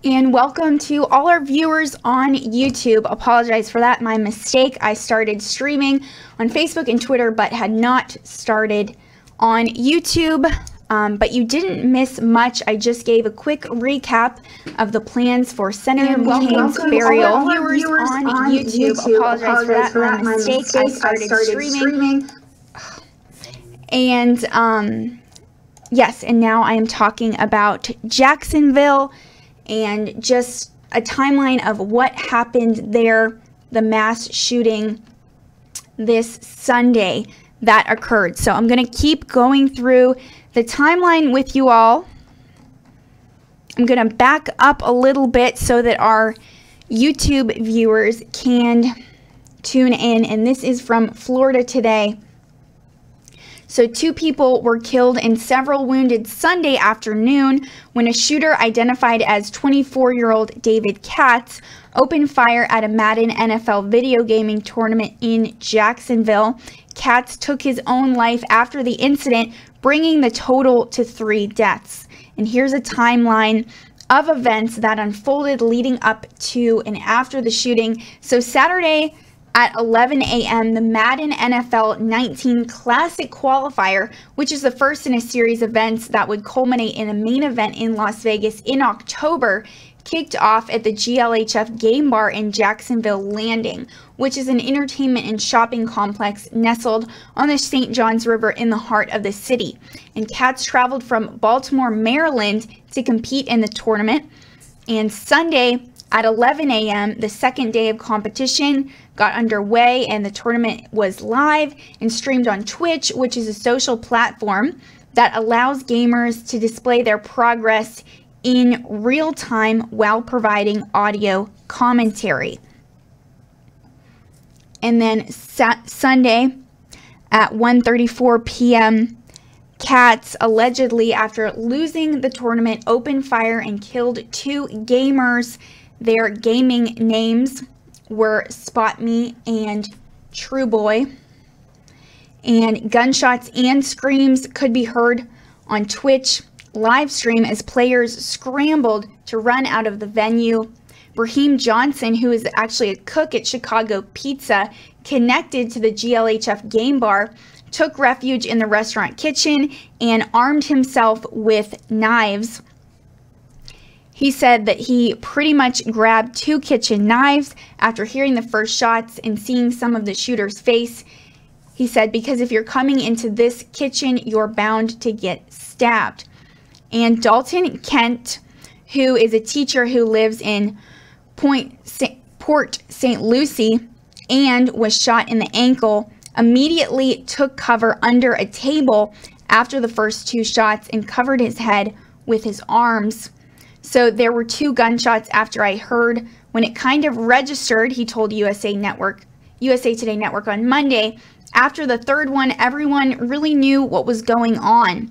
And welcome to all our viewers on YouTube. Apologize for that, my mistake. I started streaming on Facebook and Twitter, but had not started on YouTube. But you didn't miss much. I just gave a quick recap of the plans for Senator McCain's burial. All our viewers on YouTube. Apologize for that, my mistake. I started streaming. And yes, and now I am talking about Jacksonville and just a timeline of what happened there, the mass shooting this Sunday that occurred. So I'm going to keep going through the timeline with you all. I'm going to back up a little bit so that our YouTube viewers can tune in. And this is from Florida Today. So 2 people were killed and several wounded Sunday afternoon when a shooter identified as 24-year-old David Katz opened fire at a Madden NFL video gaming tournament in Jacksonville. Katz took his own life after the incident, bringing the total to 3 deaths. And here's a timeline of events that unfolded leading up to and after the shooting. So Saturday at 11 a.m., the Madden NFL 19 Classic Qualifier, which is the first in a series of events that would culminate in a main event in Las Vegas in October, kicked off at the GLHF Game Bar in Jacksonville Landing, which is an entertainment and shopping complex nestled on the St. Johns River in the heart of the city. And Katz traveled from Baltimore, Maryland to compete in the tournament. And Sunday at 11 a.m., the second day of competition got underway, and the tournament was live and streamed on Twitch, which is a social platform that allows gamers to display their progress in real time while providing audio commentary. And then Sunday at 1:34 p.m., Katz allegedly, after losing the tournament, opened fire and killed 2 gamers. Their gaming names were Spot Me and True Boy. And gunshots and screams could be heard on Twitch live stream as players scrambled to run out of the venue. Raheem Johnson, who is actually a cook at Chicago Pizza, connected to the GLHF Game Bar, took refuge in the restaurant kitchen and armed himself with knives. He said that he pretty much grabbed 2 kitchen knives after hearing the first shots and seeing some of the shooter's face. He said, because if you're coming into this kitchen, you're bound to get stabbed. And Dalton Kent, who is a teacher who lives in Port St. Lucie and was shot in the ankle, immediately took cover under a table after the first 2 shots and covered his head with his arms. So there were 2 gunshots after I heard. When it kind of registered, he told USA Today Network on Monday, after the 3rd one, everyone really knew what was going on.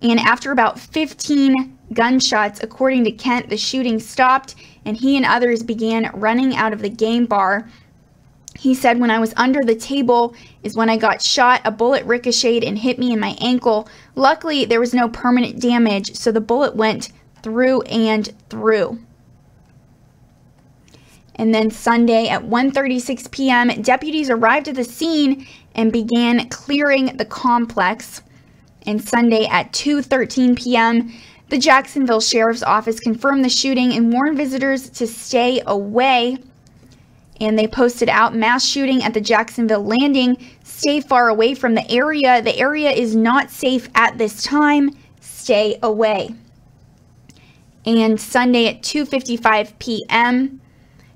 And after about 15 gunshots, according to Kent, the shooting stopped and he and others began running out of the game bar. He said, when I was under the table is when I got shot. A bullet ricocheted and hit me in my ankle. Luckily, there was no permanent damage, so the bullet went through and through. And then Sunday at 1:36 p.m., deputies arrived at the scene and began clearing the complex. And Sunday at 2:13 p.m., the Jacksonville Sheriff's Office confirmed the shooting and warned visitors to stay away. And they posted out, mass shooting at the Jacksonville Landing. Stay far away from the area. The area is not safe at this time. Stay away. And Sunday at 2:55 p.m.,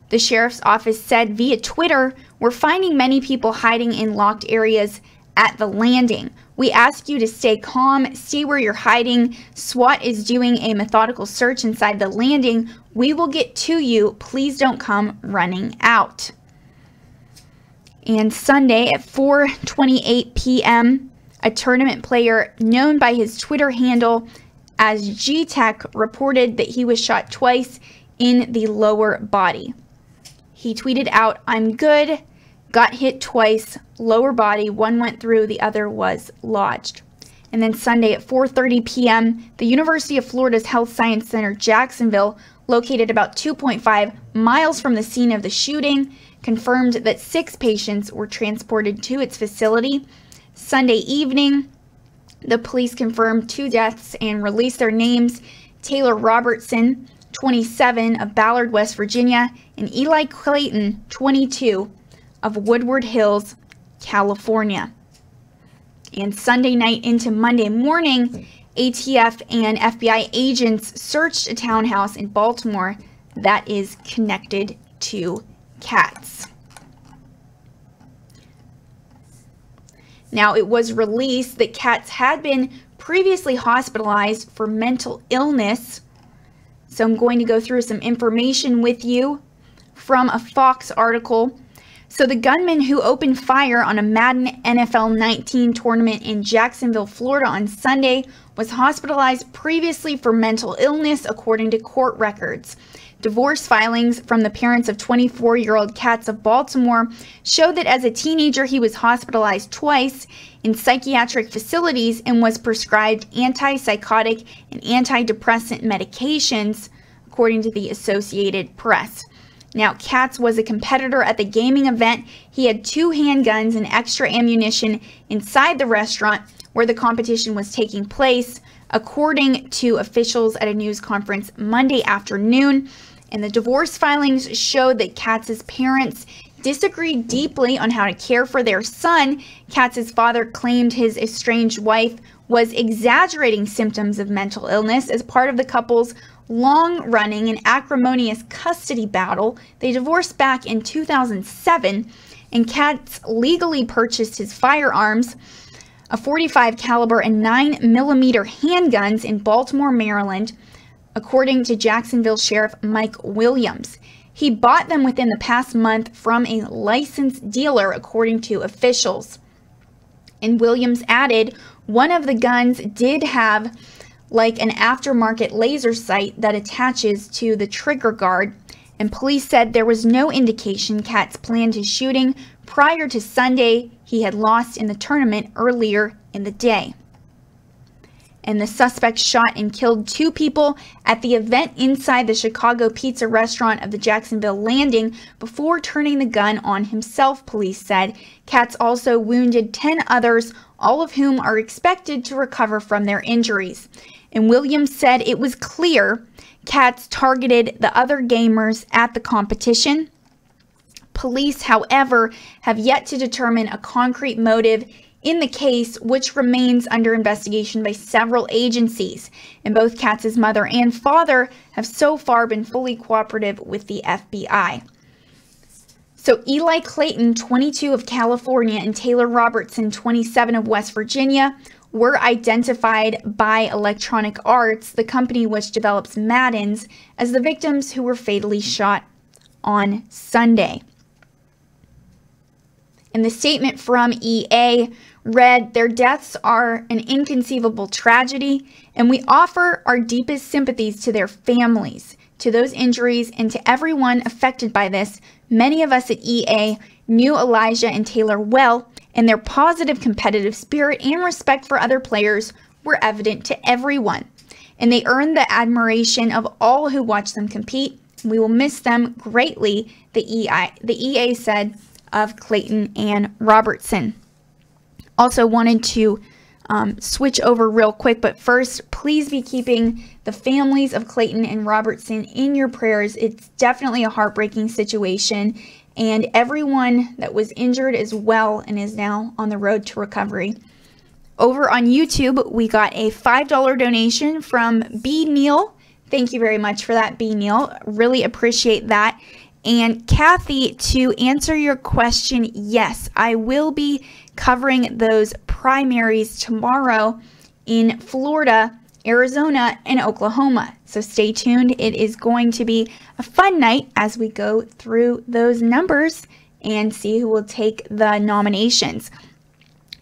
the Sheriff's Office said via Twitter, we're finding many people hiding in locked areas at the landing. We ask you to stay calm, stay where you're hiding. SWAT is doing a methodical search inside the landing. We will get to you. Please don't come running out. And Sunday at 4:28 p.m., a tournament player known by his Twitter handle as G-Tech reported that he was shot twice in the lower body. He tweeted out, I'm good, got hit twice, lower body, one went through, the other was lodged. And then Sunday at 4:30 p.m., the University of Florida's Health Science Center, Jacksonville, located about 2.5 miles from the scene of the shooting, confirmed that 6 patients were transported to its facility. Sunday evening, the police confirmed 2 deaths and released their names: Taylor Robertson, 27, of Ballard, West Virginia, and Eli Clayton, 22, of Woodward Hills, California. And Sunday night into Monday morning, ATF and FBI agents searched a townhouse in Baltimore that is connected to Katz. Now, it was released that Katz had been previously hospitalized for mental illness. So I'm going to go through some information with you from a Fox article. So the gunman who opened fire on a Madden NFL 19 tournament in Jacksonville, Florida on Sunday was hospitalized previously for mental illness, according to court records. Divorce filings from the parents of 24-year-old Katz of Baltimore showed that as a teenager he was hospitalized twice in psychiatric facilities and was prescribed antipsychotic and antidepressant medications, according to the Associated Press. Now, Katz was a competitor at the gaming event. He had 2 handguns and extra ammunition inside the restaurant where the competition was taking place, according to officials at a news conference Monday afternoon. And the divorce filings showed that Katz's parents disagreed deeply on how to care for their son. Katz's father claimed his estranged wife was exaggerating symptoms of mental illness as part of the couple's long-running and acrimonious custody battle. They divorced back in 2007, and Katz legally purchased his firearms, a .45 caliber and 9mm handguns, in Baltimore, Maryland, according to Jacksonville Sheriff Mike Williams. He bought them within the past month from a licensed dealer, according to officials. And Williams added, one of the guns did have like an aftermarket laser sight that attaches to the trigger guard, and police said there was no indication Katz planned his shooting prior to Sunday. He had lost in the tournament earlier in the day. And the suspect shot and killed 2 people at the event inside the Chicago pizza restaurant of the Jacksonville Landing before turning the gun on himself, police said. Katz also wounded 10 others, all of whom are expected to recover from their injuries. And Williams said it was clear Katz targeted the other gamers at the competition. Police, however, have yet to determine a concrete motive in the case, which remains under investigation by several agencies. And both Katz's mother and father have so far been fully cooperative with the FBI. So Eli Clayton, 22, of California, and Taylor Robertson, 27, of West Virginia, were identified by Electronic Arts, the company which develops Maddens, as the victims who were fatally shot on Sunday. And the statement from EA read, their deaths are an inconceivable tragedy, and we offer our deepest sympathies to their families, to those injuries, and to everyone affected by this. Many of us at EA knew Elijah and Taylor well, and their positive competitive spirit and respect for other players were evident to everyone. And they earned the admiration of all who watched them compete. We will miss them greatly, the EA said of Clayton and Robertson. Also wanted to switch over real quick, but first, please be keeping the families of Clayton and Robertson in your prayers. It's definitely a heartbreaking situation, and everyone that was injured is well and is now on the road to recovery. Over on YouTube, we got a $5 donation from B. Neal. Thank you very much for that, B. Neal. Really appreciate that. And Kathy, to answer your question, yes, I will be covering those primaries tomorrow in Florida, Arizona, and Oklahoma. So stay tuned. It is going to be a fun night as we go through those numbers and see who will take the nominations.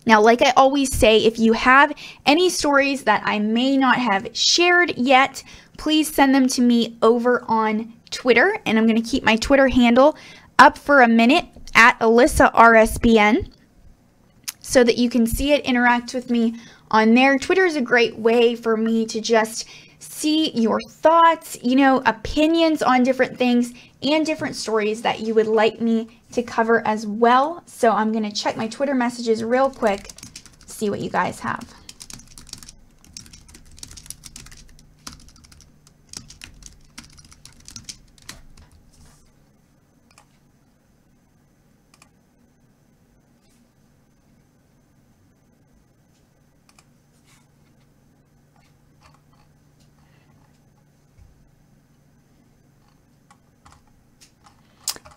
Now, like I always say, if you have any stories that I may not have shared yet, please send them to me over on Twitter. And I'm going to keep my Twitter handle up for a minute at Alyssa RSBN so that you can see it, interact with me on there. Twitter is a great way for me to just see your thoughts, you know, opinions on different things and different stories that you would like me to cover as well. So I'm going to check my Twitter messages real quick, see what you guys have.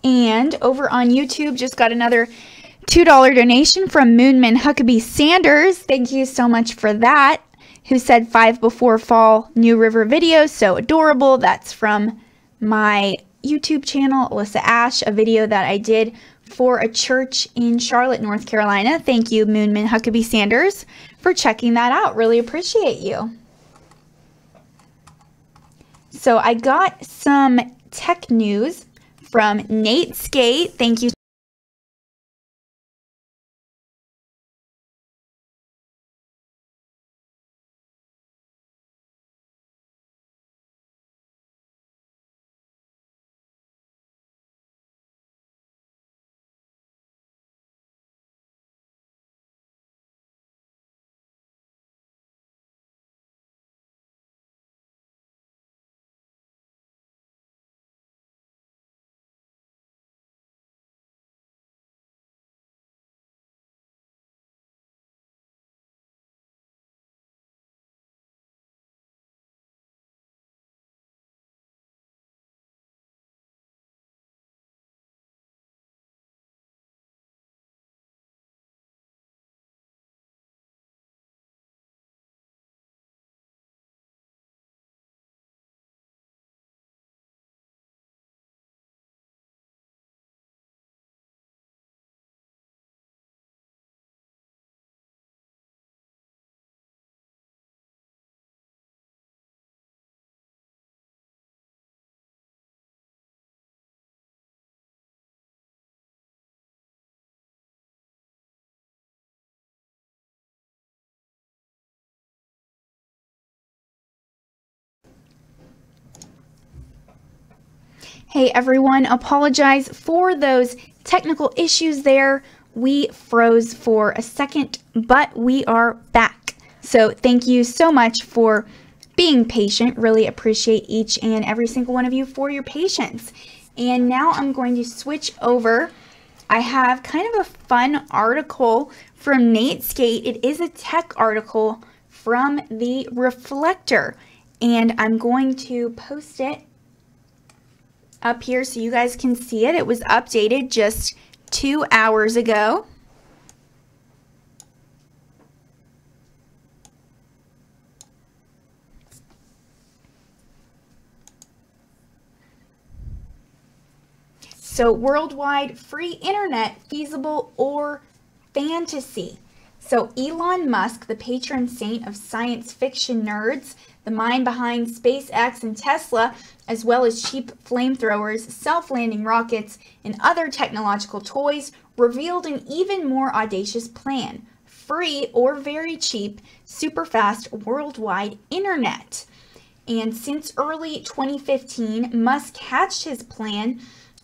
And over on YouTube, just got another $2 donation from Moonman Huckabee Sanders. Thank you so much for that. Who said 5 before fall New River videos, so adorable. That's from my YouTube channel, Alyssa Ashe, a video that I did for a church in Charlotte, North Carolina. Thank you, Moonman Huckabee Sanders, for checking that out. Really appreciate you. So I got some tech news from Nate Skate. Thank you. Hey everyone, apologize for those technical issues there. We froze for a second, but we are back. So thank you so much for being patient. Really appreciate each and every single one of you for your patience. And now I'm going to switch over. I have kind of a fun article from Nate Skate. It is a tech article from the Reflector, and I'm going to post it up here so you guys can see it. It was updated just 2 hours ago. So worldwide free internet, feasible or fantasy? So Elon Musk, the patron saint of science fiction nerds, the mind behind SpaceX and Tesla, as well as cheap flamethrowers, self-landing rockets, and other technological toys, revealed an even more audacious plan: free or very cheap, super fast worldwide internet. And since early 2015, Musk hatched his plan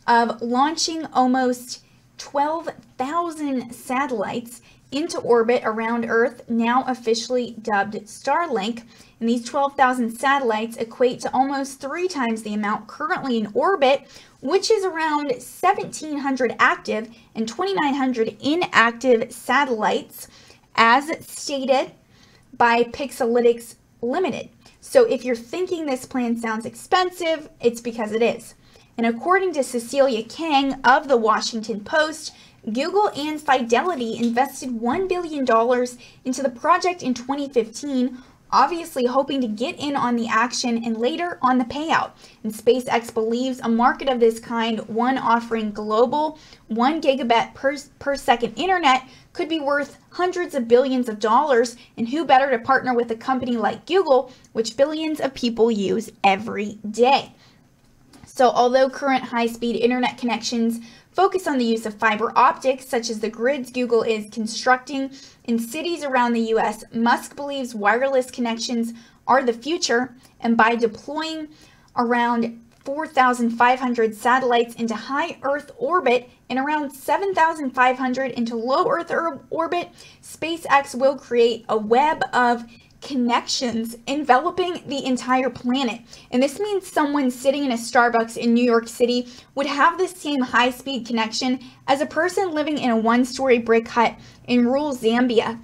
of launching almost 12,000 satellites into orbit around Earth, now officially dubbed Starlink. And these 12,000 satellites equate to almost 3 times the amount currently in orbit, which is around 1,700 active and 2,900 inactive satellites, as stated by Pixelytics Limited. So if you're thinking this plan sounds expensive, it's because it is. And according to Cecilia Kang of the Washington Post, Google and Fidelity invested $1 billion into the project in 2015, obviously hoping to get in on the action and later on the payout. And SpaceX believes a market of this kind, one offering global 1 gigabit per second internet, could be worth hundreds of billions of dollars. And who better to partner with a company like Google, which billions of people use every day? So although current high-speed internet connections focus on the use of fiber optics, such as the grids Google is constructing in cities around the U.S., Musk believes wireless connections are the future, and by deploying around 4,500 satellites into high Earth orbit and around 7,500 into low Earth orbit, SpaceX will create a web of connections enveloping the entire planet. And this means someone sitting in a Starbucks in New York City would have the same high-speed connection as a person living in a one-story brick hut in rural Zambia.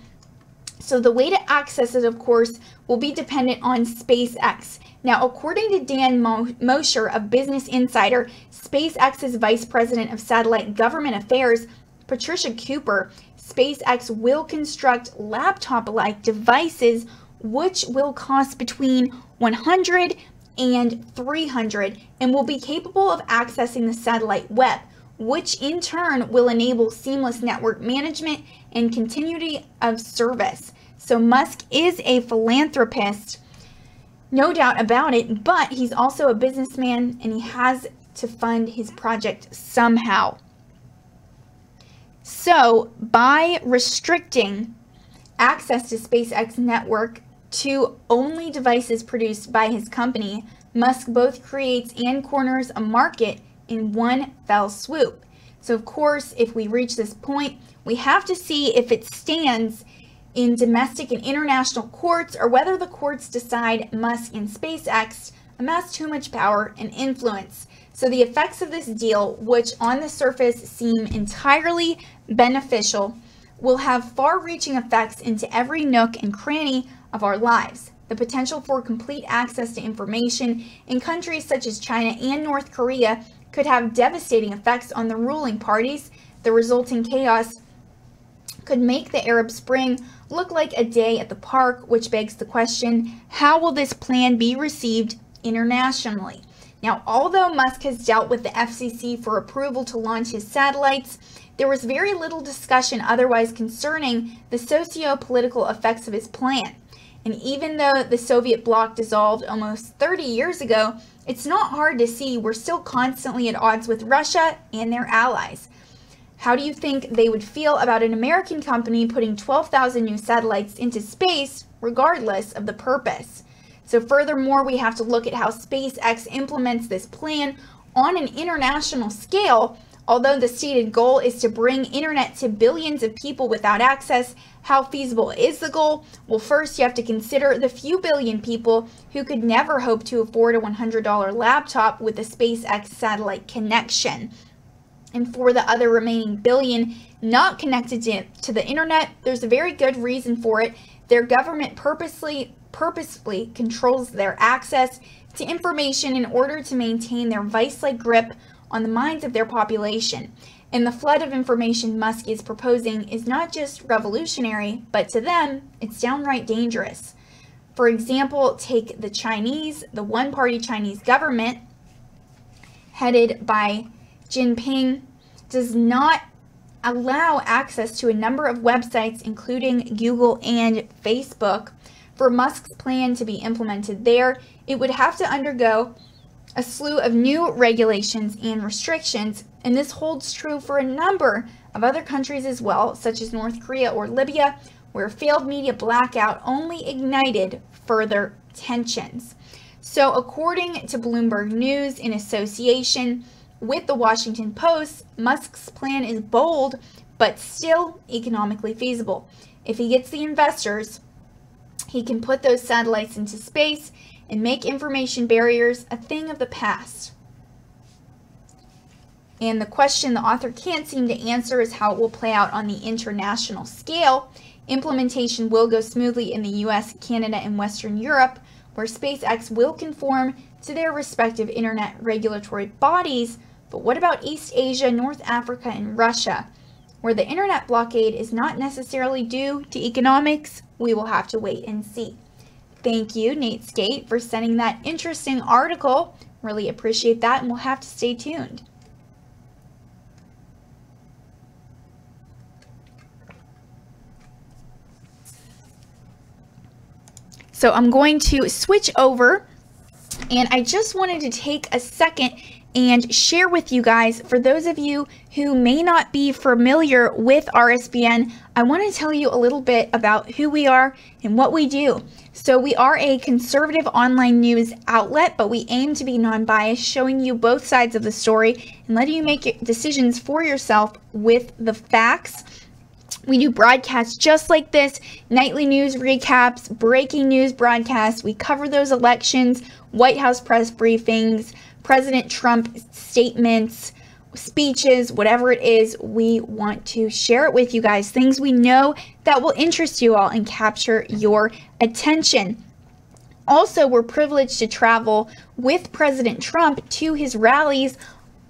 So the way to access it, of course, will be dependent on SpaceX. Now, according to Dan Mosher of Business Insider, SpaceX's Vice President of Satellite Government Affairs, Patricia Cooper, SpaceX will construct laptop-like devices which will cost between $100 and $300 and will be capable of accessing the satellite web, which in turn will enable seamless network management and continuity of service. So Musk is a philanthropist, no doubt about it, but he's also a businessman and he has to fund his project somehow. So by restricting access to SpaceX network to only devices produced by his company, Musk both creates and corners a market in one fell swoop. So of course, if we reach this point, we have to see if it stands in domestic and international courts, or whether the courts decide Musk and SpaceX amass too much power and influence. So the effects of this deal, which on the surface seem entirely beneficial, will have far-reaching effects into every nook and cranny of our lives. The potential for complete access to information in countries such as China and North Korea could have devastating effects on the ruling parties. The resulting chaos could make the Arab Spring look like a day at the park, which begs the question, how will this plan be received internationally? Now, although Musk has dealt with the FCC for approval to launch his satellites, there was very little discussion otherwise concerning the socio-political effects of his plan. And even though the Soviet bloc dissolved almost 30 years ago, it's not hard to see we're still constantly at odds with Russia and their allies. How do you think they would feel about an American company putting 12,000 new satellites into space, regardless of the purpose? So furthermore, we have to look at how SpaceX implements this plan on an international scale. Although the stated goal is to bring internet to billions of people without access, how feasible is the goal? Well, first you have to consider the few billion people who could never hope to afford a $100 laptop with a SpaceX satellite connection. And for the other remaining billion not connected to the internet, there's a very good reason for it. Their government purposely controls their access to information in order to maintain their vice-like grip on the minds of their population. And the flood of information Musk is proposing is not just revolutionary, but to them, it's downright dangerous. For example, take the one-party Chinese government, headed by Jinping, does not allow access to a number of websites, including Google and Facebook. For Musk's plan to be implemented there, it would have to undergo a slew of new regulations and restrictions, and this holds true for a number of other countries as well, such as North Korea or Libya, where failed media blackout only ignited further tensions. So according to Bloomberg News, in association with the Washington Post, Musk's plan is bold, but still economically feasible. If he gets the investors, he can put those satellites into space and make information barriers a thing of the past. And the question the author can't seem to answer is how it will play out on the international scale. Implementation will go smoothly in the US, Canada, and Western Europe, where SpaceX will conform to their respective internet regulatory bodies. But what about East Asia, North Africa, and Russia, where the internet blockade is not necessarily due to economics? We will have to wait and see. Thank you, Nate Skate, for sending that interesting article. Really appreciate that, and we'll have to stay tuned. So I'm going to switch over, and I just wanted to take a second and share with you guys. For those of you who may not be familiar with RSBN, I want to tell you a little bit about who we are and what we do. So we are a conservative online news outlet, but we aim to be non-biased, showing you both sides of the story and letting you make decisions for yourself with the facts. We do broadcasts just like this, nightly news recaps, breaking news broadcasts. We cover those elections, White House press briefings, President Trump statements, speeches, whatever it is. We want to share it with you guys, things we know that will interest you all and capture your attention. Also, we're privileged to travel with President Trump to his rallies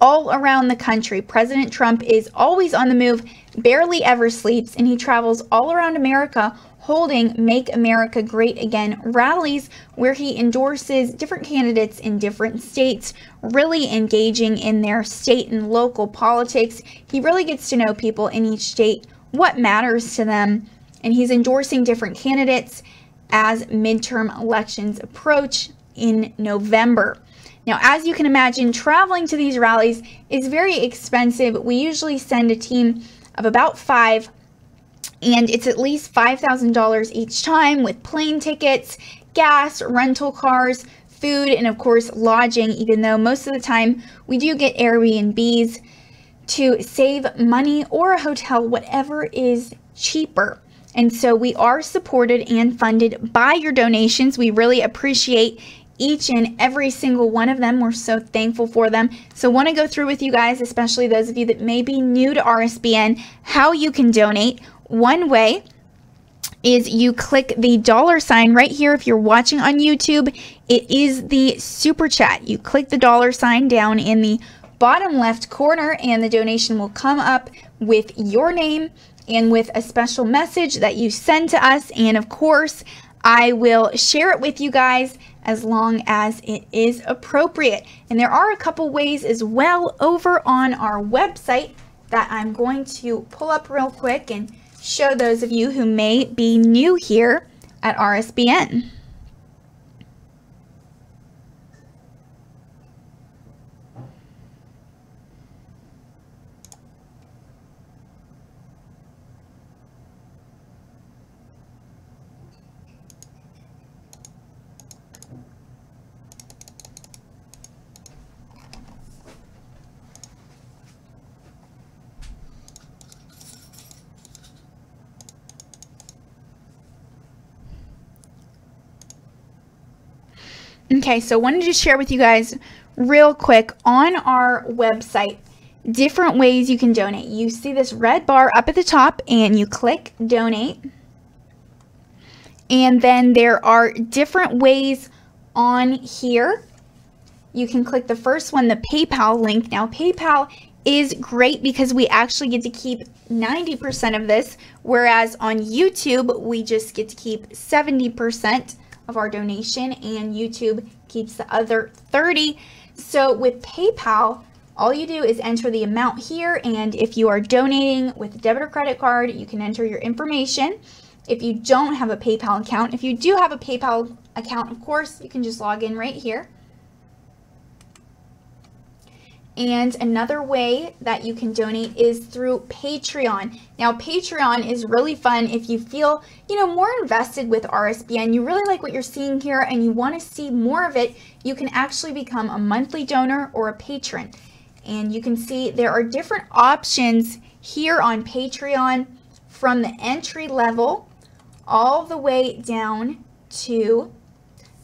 all around the country. President Trump is always on the move, barely ever sleeps, and he travels all around America holding Make America Great Again rallies where he endorses different candidates in different states, really engaging in their state and local politics. He really gets to know people in each state, what matters to them, and he's endorsing different candidates as midterm elections approach in November. Now, as you can imagine, traveling to these rallies is very expensive. We usually send a team of about 5, and it's at least $5,000 each time with plane tickets, gas, rental cars, food, and of course lodging, even though most of the time we do get Airbnbs to save money, or a hotel, whatever is cheaper. And so we are supported and funded by your donations. We really appreciate each and every single one of them. We're so thankful for them. So I want to go through with you guys, especially those of you that may be new to RSBN, how you can donate. One way is you click the $sign right here. If you're watching on YouTube, it is the super chat. You click the $sign down in the bottom left corner, and the donation will come up with your name and with a special message that you send to us. And of course, I will share it with you guys as long as it is appropriate. And there are a couple ways as well over on our website that I'm going to pull up real quick and show those of you who may be new here at RSBN. Okay, so I wanted to share with you guys real quick on our website different ways you can donate. You see this red bar up at the top, and you click donate. And then there are different ways on here. You can click the first one, the PayPal link. Now, PayPal is great because we actually get to keep 90% of this, whereas on YouTube, we just get to keep 70% of our donation, and YouTube keeps the other 30. So with PayPal, all you do is enter the amount here, and if you are donating with a debit or credit card, you can enter your information. If you don't have a PayPal account, if you do have a PayPal account, of course, you can just log in right here. And another way that you can donate is through Patreon. Now, Patreon is really fun if you feel, more invested with RSBN. You really like what you're seeing here and you want to see more of it. You can actually become a monthly donor or a patron. And you can see there are different options here on Patreon, from the entry level all the way down to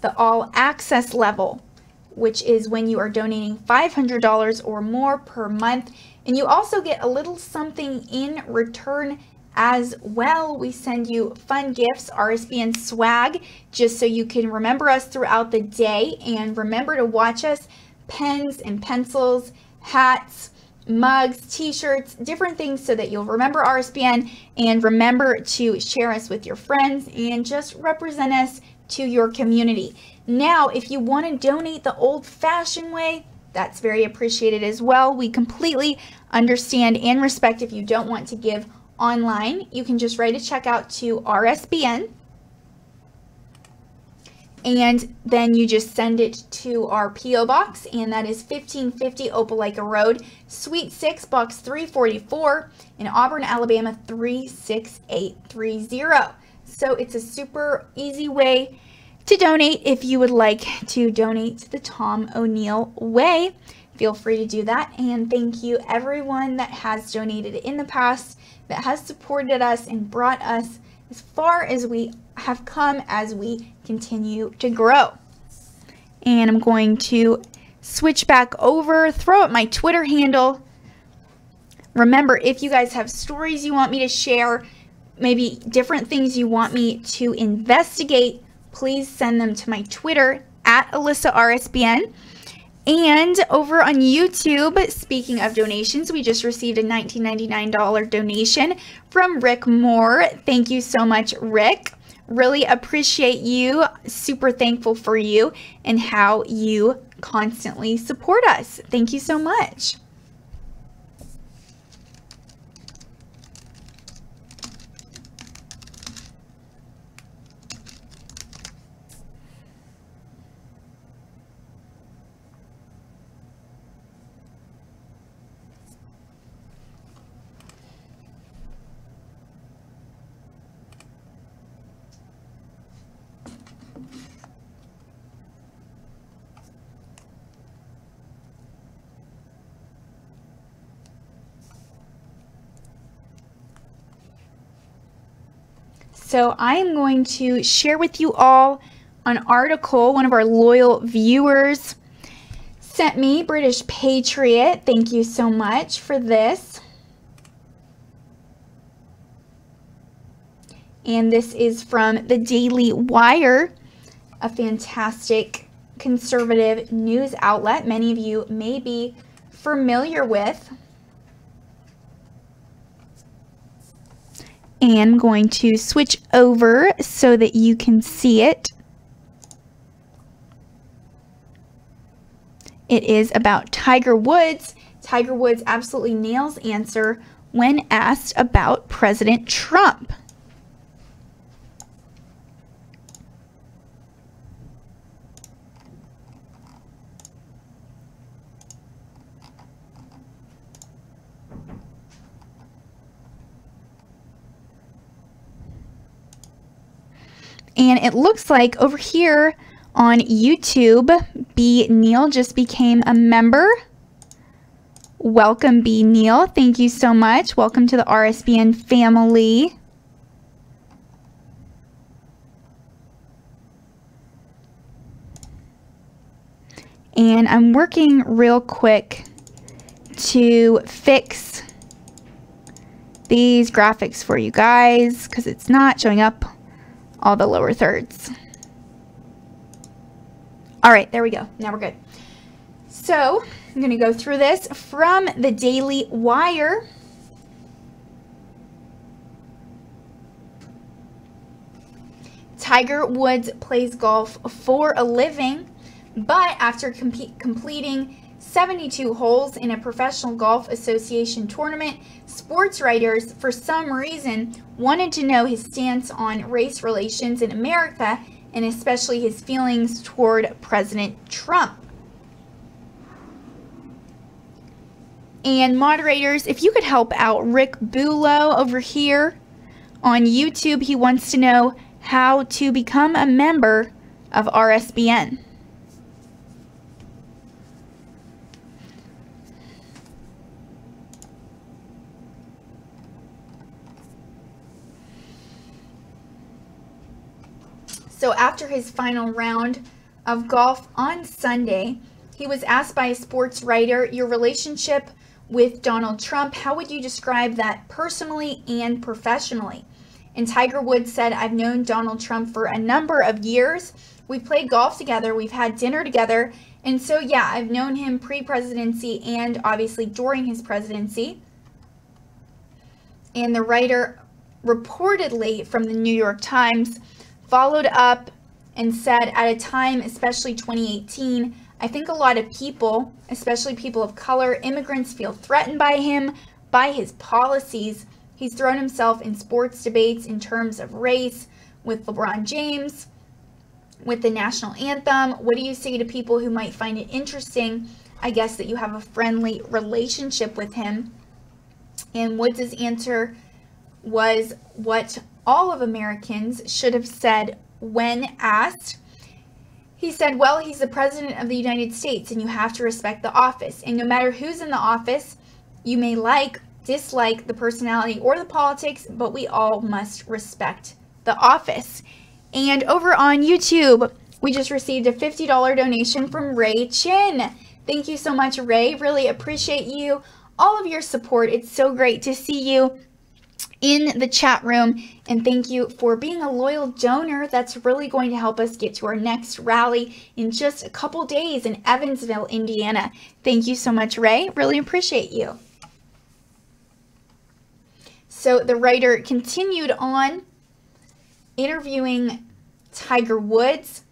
the all access level, which is when you are donating $500 or more per month. And you also get a little something in return as well. We send you fun gifts, RSBN swag, just so you can remember us throughout the day and remember to watch us. Pens and pencils, hats, mugs, t-shirts, different things so that you'll remember RSBN and remember to share us with your friends and just represent us to your community. Now, if you want to donate the old-fashioned way, that's very appreciated as well. We completely understand and respect if you don't want to give online. You can just write a check out to RSBN. And then you just send it to our P.O. Box, and that is 1550 Opelika Road, Suite 6, Box 344 in Auburn, Alabama 36830. So it's a super easy way to donate. If you would like to donate to the Tom O'Neill Way, feel free to do that. And thank you everyone that has donated in the past, that has supported us and brought us as far as we have come as we continue to grow. And I'm going to switch back over, throw up my Twitter handle. Remember, if you guys have stories you want me to share, maybe different things you want me to investigate, please send them to my Twitter at Alyssa RSBN. And over on YouTube, speaking of donations, we just received a $19.99 donation from Rick Moore. Thank you so much, Rick. Really appreciate you. Super thankful for you and how you constantly support us. Thank you so much. So I am going to share with you all an article one of our loyal viewers sent me, British Patriot. Thank you so much for this. And this is from the Daily Wire, a fantastic conservative news outlet many of you may be familiar with. And I'm going to switch over so that you can see it. It is about Tiger Woods. Tiger Woods absolutely nails answer when asked about President Trump. And it looks like over here on YouTube, B. Neal just became a member. Welcome, B. Neal. Thank you so much. Welcome to the RSBN family. And I'm working real quick to fix these graphics for you guys because it's not showing up all the lower thirds. All right, there we go. Now we're good. So I'm going to go through this from the Daily Wire. Tiger Woods plays golf for a living, but after completing 72 holes in a professional golf association tournament, sports writers, for some reason, wanted to know his stance on race relations in America, and especially his feelings toward President Trump. And moderators, if you could help out Rick Bulow over here on YouTube, he wants to know how to become a member of RSBN. So after his final round of golf on Sunday, he was asked by a sports writer, your relationship with Donald Trump, how would you describe that personally and professionally? And Tiger Woods said, I've known Donald Trump for a number of years. We've played golf together. We've had dinner together. And so, yeah, I've known him pre-presidency and obviously during his presidency. And the writer reportedly from the New York Times followed up and said, at a time, especially 2018, I think a lot of people, especially people of color, immigrants, feel threatened by him, by his policies. He's thrown himself in sports debates in terms of race with LeBron James. with the national anthem? What do you say to people who might find it interesting, I guess, that you have a friendly relationship with him? And Woods' answer was what all of Americans should have said when asked. He said, well, he's the president of the United States and you have to respect the office. And no matter who's in the office, you may dislike the personality or the politics, but we all must respect the office. And over on YouTube, we just received a $50 donation from Ray Chin. Thank you so much, Ray. Really appreciate you, all of your support. It's so great to see you in the chat room, and thank you for being a loyal donor. That's really going to help us get to our next rally in just a couple days in Evansville, Indiana. Thank you so much, Ray. Really appreciate you. So the writer continued on interviewing Tiger Woods.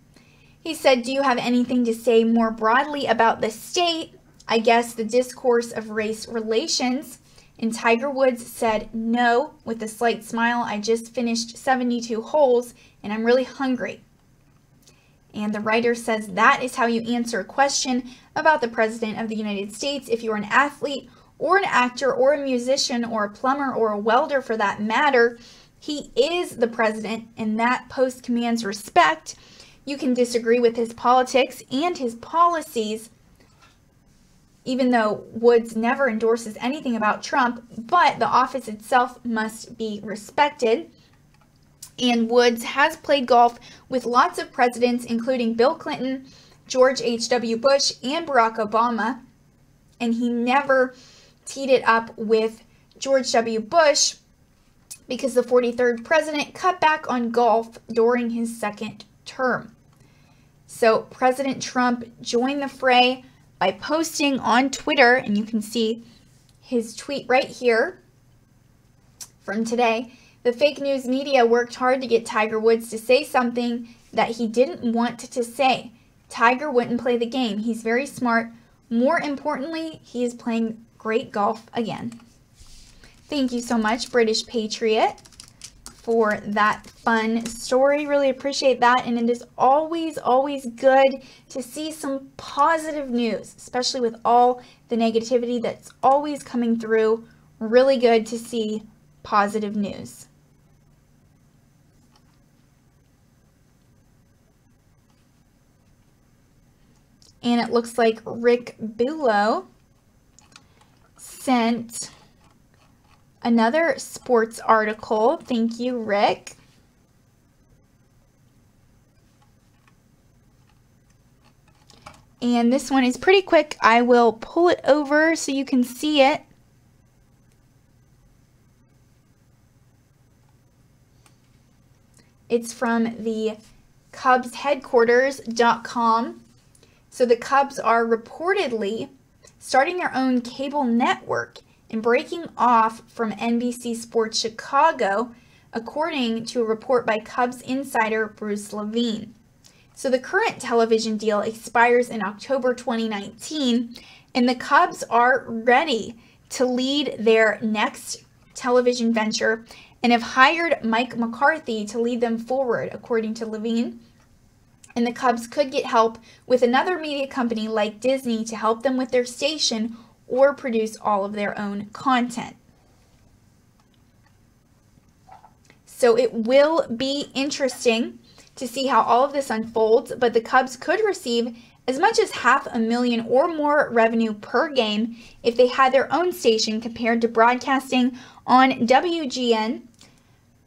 He said, do you have anything to say more broadly about the state? I guess the discourse of race relations. And Tiger Woods said, no, with a slight smile. I just finished 72 holes and I'm really hungry. And the writer says that is how you answer a question about the President of the United States. If you're an athlete or an actor or a musician or a plumber or a welder for that matter, he is the president and that post commands respect. You can disagree with his politics and his policies, even though Woods never endorses anything about Trump, but the office itself must be respected. And Woods has played golf with lots of presidents, including Bill Clinton, George H.W. Bush, and Barack Obama. And he never teed it up with George W. Bush because the 43rd president cut back on golf during his second term. So President Trump joined the fray by posting on Twitter, and you can see his tweet right here from today. The fake news media worked hard to get Tiger Woods to say something that he didn't want to say. Tiger wouldn't play the game. He's very smart. More importantly, he is playing great golf again. Thank you so much, British Patriot, for that fun story. Really appreciate that. And it is always, always good to see some positive news, especially with all the negativity that's always coming through. Really good to see positive news. And it looks like Rick Bulow sent another sports article. Thank you, Rick. And this one is pretty quick. I will pull it over so you can see it. It's from the Cubs headquarters.com. So the Cubs are reportedly starting their own cable network and breaking off from NBC Sports Chicago, according to a report by Cubs insider Bruce Levine. So the current television deal expires in October 2019, and the Cubs are ready to lead their next television venture and have hired Mike McCarthy to lead them forward, according to Levine. And the Cubs could get help with another media company like Disney to help them with their station or produce all of their own content. So it will be interesting to see how all of this unfolds, but the Cubs could receive as much as $500,000 or more revenue per game if they had their own station compared to broadcasting on WGN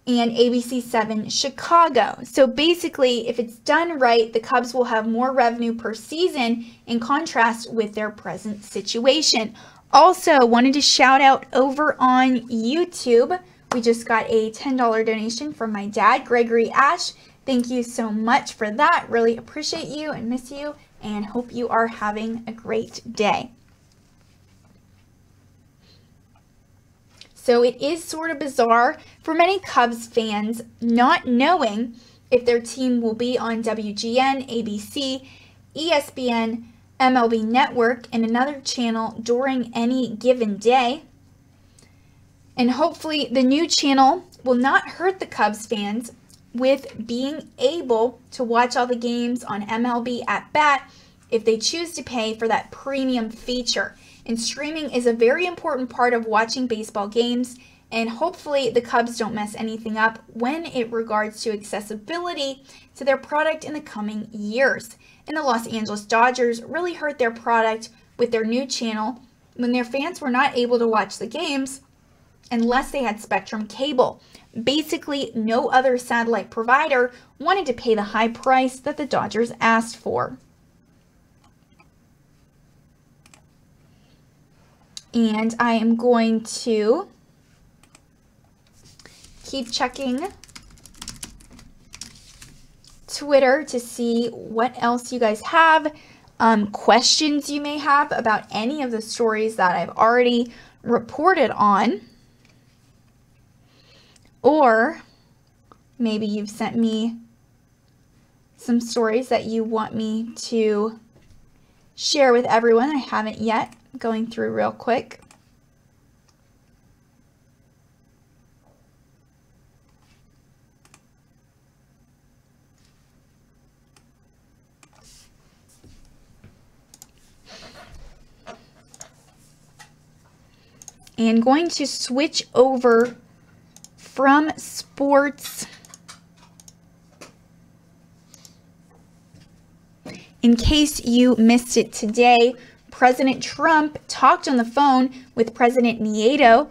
and ABC7 Chicago. So basically, if it's done right, the Cubs will have more revenue per season in contrast with their present situation. Also, wanted to shout out over on YouTube. We just got a $10 donation from my dad, Gregory Ashe. Thank you so much for that. Really appreciate you and miss you and hope you are having a great day. So it is sort of bizarre for many Cubs fans not knowing if their team will be on WGN, ABC, ESPN, MLB Network, and another channel during any given day. And hopefully the new channel will not hurt the Cubs fans with being able to watch all the games on MLB At Bat if they choose to pay for that premium feature. And streaming is a very important part of watching baseball games, and hopefully the Cubs don't mess anything up when it regards to accessibility to their product in the coming years. And the Los Angeles Dodgers really hurt their product with their new channel when their fans were not able to watch the games unless they had Spectrum cable. Basically, no other satellite provider wanted to pay the high price that the Dodgers asked for. And I am going to keep checking Twitter to see what else you guys have, questions you may have about any of the stories that I've already reported on. Or maybe you've sent me some stories that you want me to share with everyone. I haven't yet. Going through real quick. And going to switch over from sports. In case you missed it today, President Trump talked on the phone with President Nieto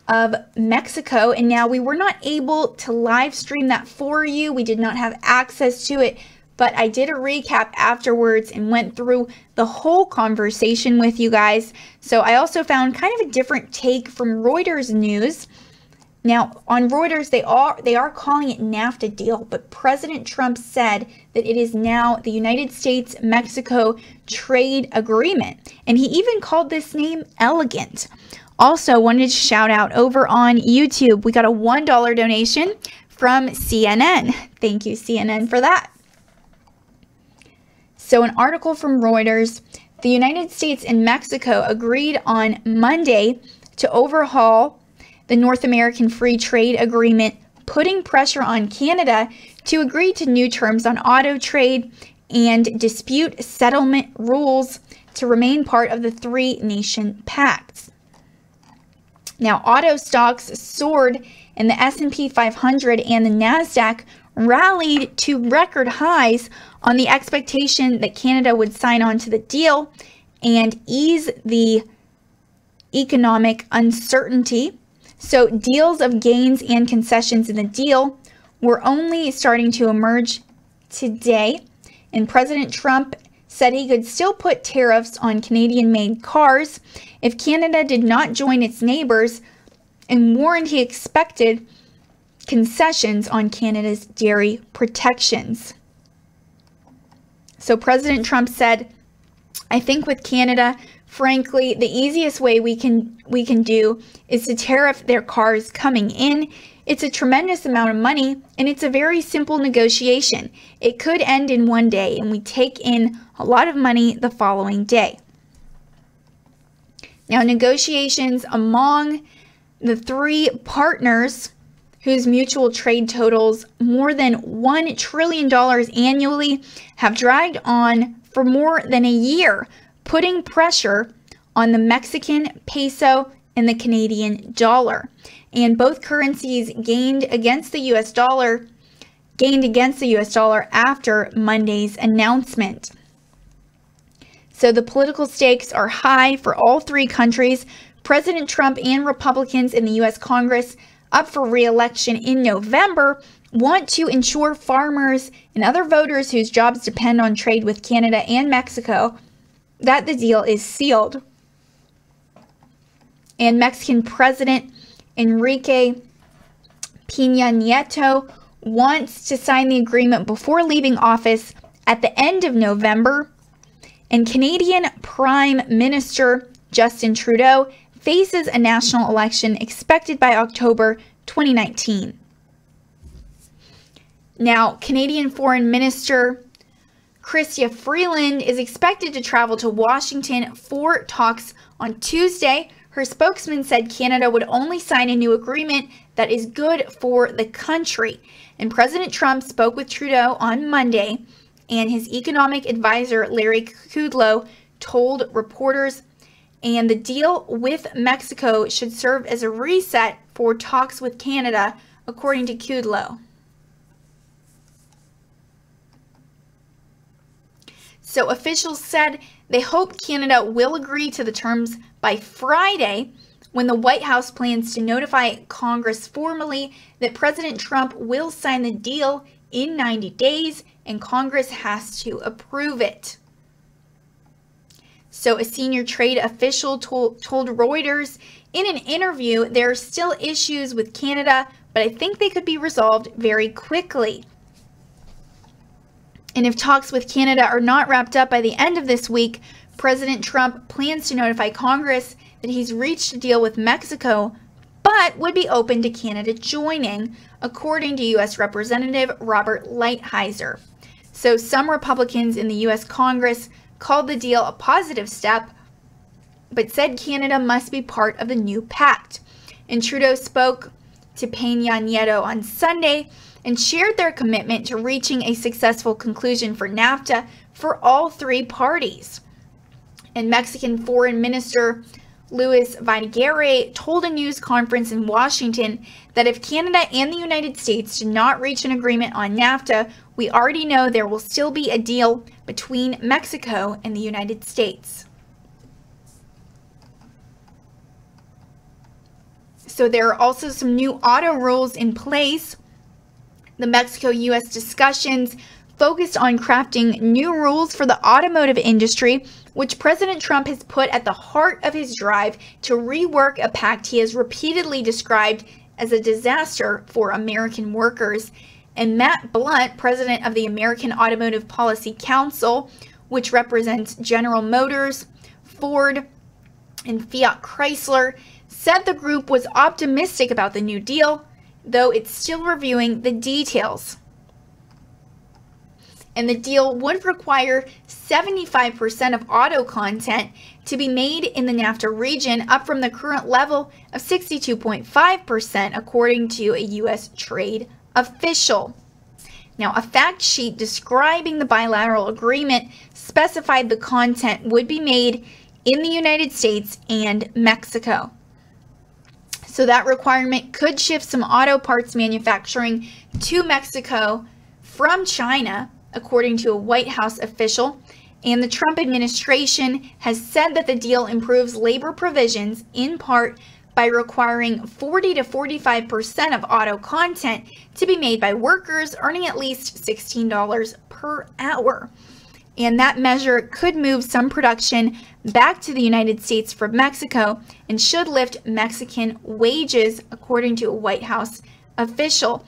of Mexico, and now we were not able to live stream that for you. We did not have access to it, but I did a recap afterwards and went through the whole conversation with you guys. So I also found kind of a different take from Reuters News. Now, on Reuters, they are calling it NAFTA deal, but President Trump said that it is now the United States-Mexico trade agreement, and he even called this name elegant. Also, wanted to shout out over on YouTube, we got a $1 donation from CNN. Thank you, CNN, for that. So, an article from Reuters, the United States and Mexico agreed on Monday to overhaul the North American Free Trade Agreement, putting pressure on Canada to agree to new terms on auto trade and dispute settlement rules to remain part of the three-nation pact. Now, auto stocks soared and the S&P 500 and the NASDAQ rallied to record highs on the expectation that Canada would sign on to the deal and ease the economic uncertainty. So deals of gains and concessions in the deal were only starting to emerge today. And President Trump said he could still put tariffs on Canadian-made cars if Canada did not join its neighbors, and warned he expected concessions on Canada's dairy protections. So President Trump said, I think with Canada, frankly, the easiest way we can do is to tariff their cars coming in. It's a tremendous amount of money, and it's a very simple negotiation. It could end in one day, and we take in a lot of money the following day. Now, negotiations among the three partners whose mutual trade totals more than $1 trillion annually have dragged on for more than a year, putting pressure on the Mexican peso and the Canadian dollar. And both currencies gained against the US dollar after Monday's announcement. So the political stakes are high for all three countries. President Trump and Republicans in the US Congress up for re-election in November want to ensure farmers and other voters whose jobs depend on trade with Canada and Mexico that the deal is sealed. And Mexican President Enrique Peña Nieto wants to sign the agreement before leaving office at the end of November. And Canadian Prime Minister Justin Trudeau faces a national election expected by October 2019. Now, Canadian Foreign Minister Chrystia Freeland is expected to travel to Washington for talks on Tuesday. Her spokesman said Canada would only sign a new agreement that is good for the country. And President Trump spoke with Trudeau on Monday, and his economic advisor, Larry Kudlow, told reporters, and the deal with Mexico should serve as a reset for talks with Canada, according to Kudlow. So officials said they hope Canada will agree to the terms by Friday, when the White House plans to notify Congress formally that President Trump will sign the deal in 90 days and Congress has to approve it. So a senior trade official told Reuters in an interview there are still issues with Canada, but I think they could be resolved very quickly. And if talks with Canada are not wrapped up by the end of this week, President Trump plans to notify Congress that he's reached a deal with Mexico, but would be open to Canada joining, according to U.S. Representative Robert Lighthizer. So some Republicans in the U.S. Congress called the deal a positive step, but said Canada must be part of the new pact. And Trudeau spoke to Peña Nieto on Sunday and shared their commitment to reaching a successful conclusion for NAFTA for all three parties. And Mexican Foreign Minister Luis Videgaray told a news conference in Washington that if Canada and the United States do not reach an agreement on NAFTA, we already know there will still be a deal between Mexico and the United States. So there are also some new auto rules in place. The Mexico-U.S. discussions focused on crafting new rules for the automotive industry, which President Trump has put at the heart of his drive to rework a pact he has repeatedly described as a disaster for American workers. And Matt Blunt, president of the American Automotive Policy Council, which represents General Motors, Ford, and Fiat Chrysler, said the group was optimistic about the new deal, though it's still reviewing the details. And the deal would require 75% of auto content to be made in the NAFTA region, up from the current level of 62.5%, according to a U.S. trade official. Now, a fact sheet describing the bilateral agreement specified the content would be made in the United States and Mexico. So that requirement could shift some auto parts manufacturing to Mexico from China, according to a White House official. And the Trump administration has said that the deal improves labor provisions in part by requiring 40 to 45% of auto content to be made by workers earning at least $16 per hour. And that measure could move some production back to the United States from Mexico and should lift Mexican wages, according to a White House official.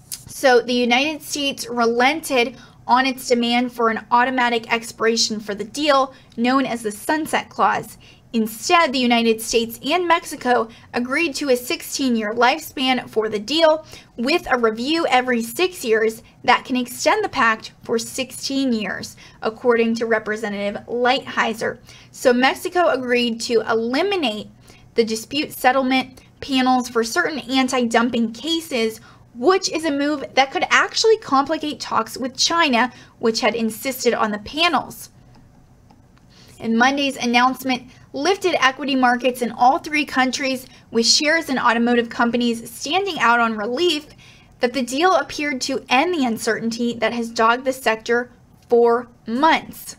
So the United States relented on its demand for an automatic expiration for the deal, known as the Sunset Clause. Instead, the United States and Mexico agreed to a 16-year lifespan for the deal, with a review every 6 years that can extend the pact for 16 years, according to Representative Lighthizer. So Mexico agreed to eliminate the dispute settlement panels for certain anti-dumping cases, which is a move that could actually complicate talks with China, which had insisted on the panels. And Monday's announcement lifted equity markets in all three countries, with shares in automotive companies standing out on relief that the deal appeared to end the uncertainty that has dogged the sector for months.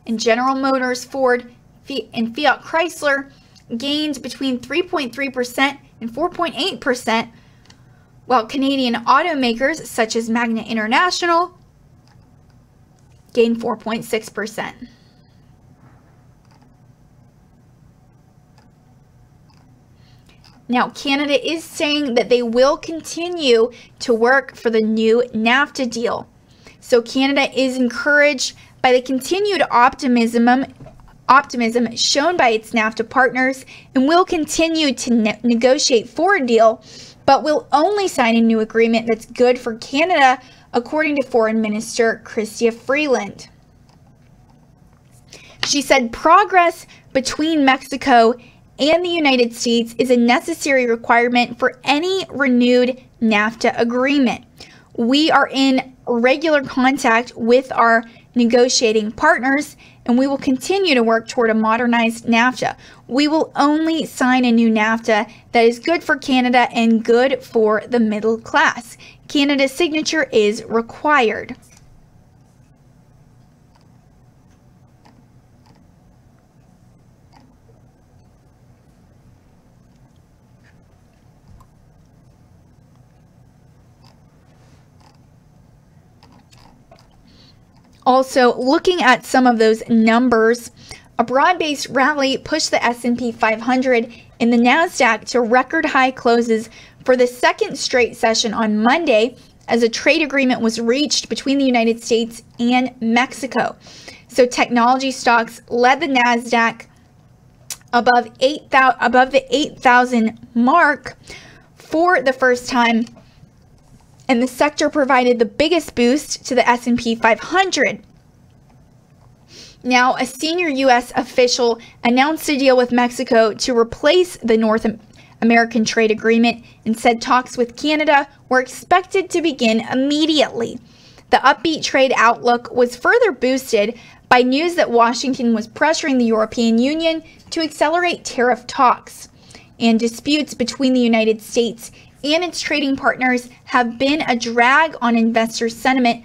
And General Motors, Ford, and Fiat Chrysler gained between 3.3% and 4.8%, while Canadian automakers such as Magna International gained 4.6%. Now, Canada is saying that they will continue to work for the new NAFTA deal. So Canada is encouraged by the continued optimism shown by its NAFTA partners and will continue to negotiate for a deal, but will only sign a new agreement that's good for Canada, according to Foreign Minister Chrystia Freeland. She said progress between Mexico and the United States is a necessary requirement for any renewed NAFTA agreement. We are in regular contact with our negotiating partners, and we will continue to work toward a modernized NAFTA. We will only sign a new NAFTA that is good for Canada and good for the middle class. Canada's signature is required. Also, looking at some of those numbers, a broad-based rally pushed the S&P 500 and the NASDAQ to record high closes for the second straight session on Monday as a trade agreement was reached between the United States and Mexico. So technology stocks led the NASDAQ above the 8,000 mark for the first time, and the sector provided the biggest boost to the S&P 500. Now, a senior U.S. official announced a deal with Mexico to replace the North American trade agreement and said talks with Canada were expected to begin immediately. The upbeat trade outlook was further boosted by news that Washington was pressuring the European Union to accelerate tariff talks, and disputes between the United States and its trading partners have been a drag on investor sentiment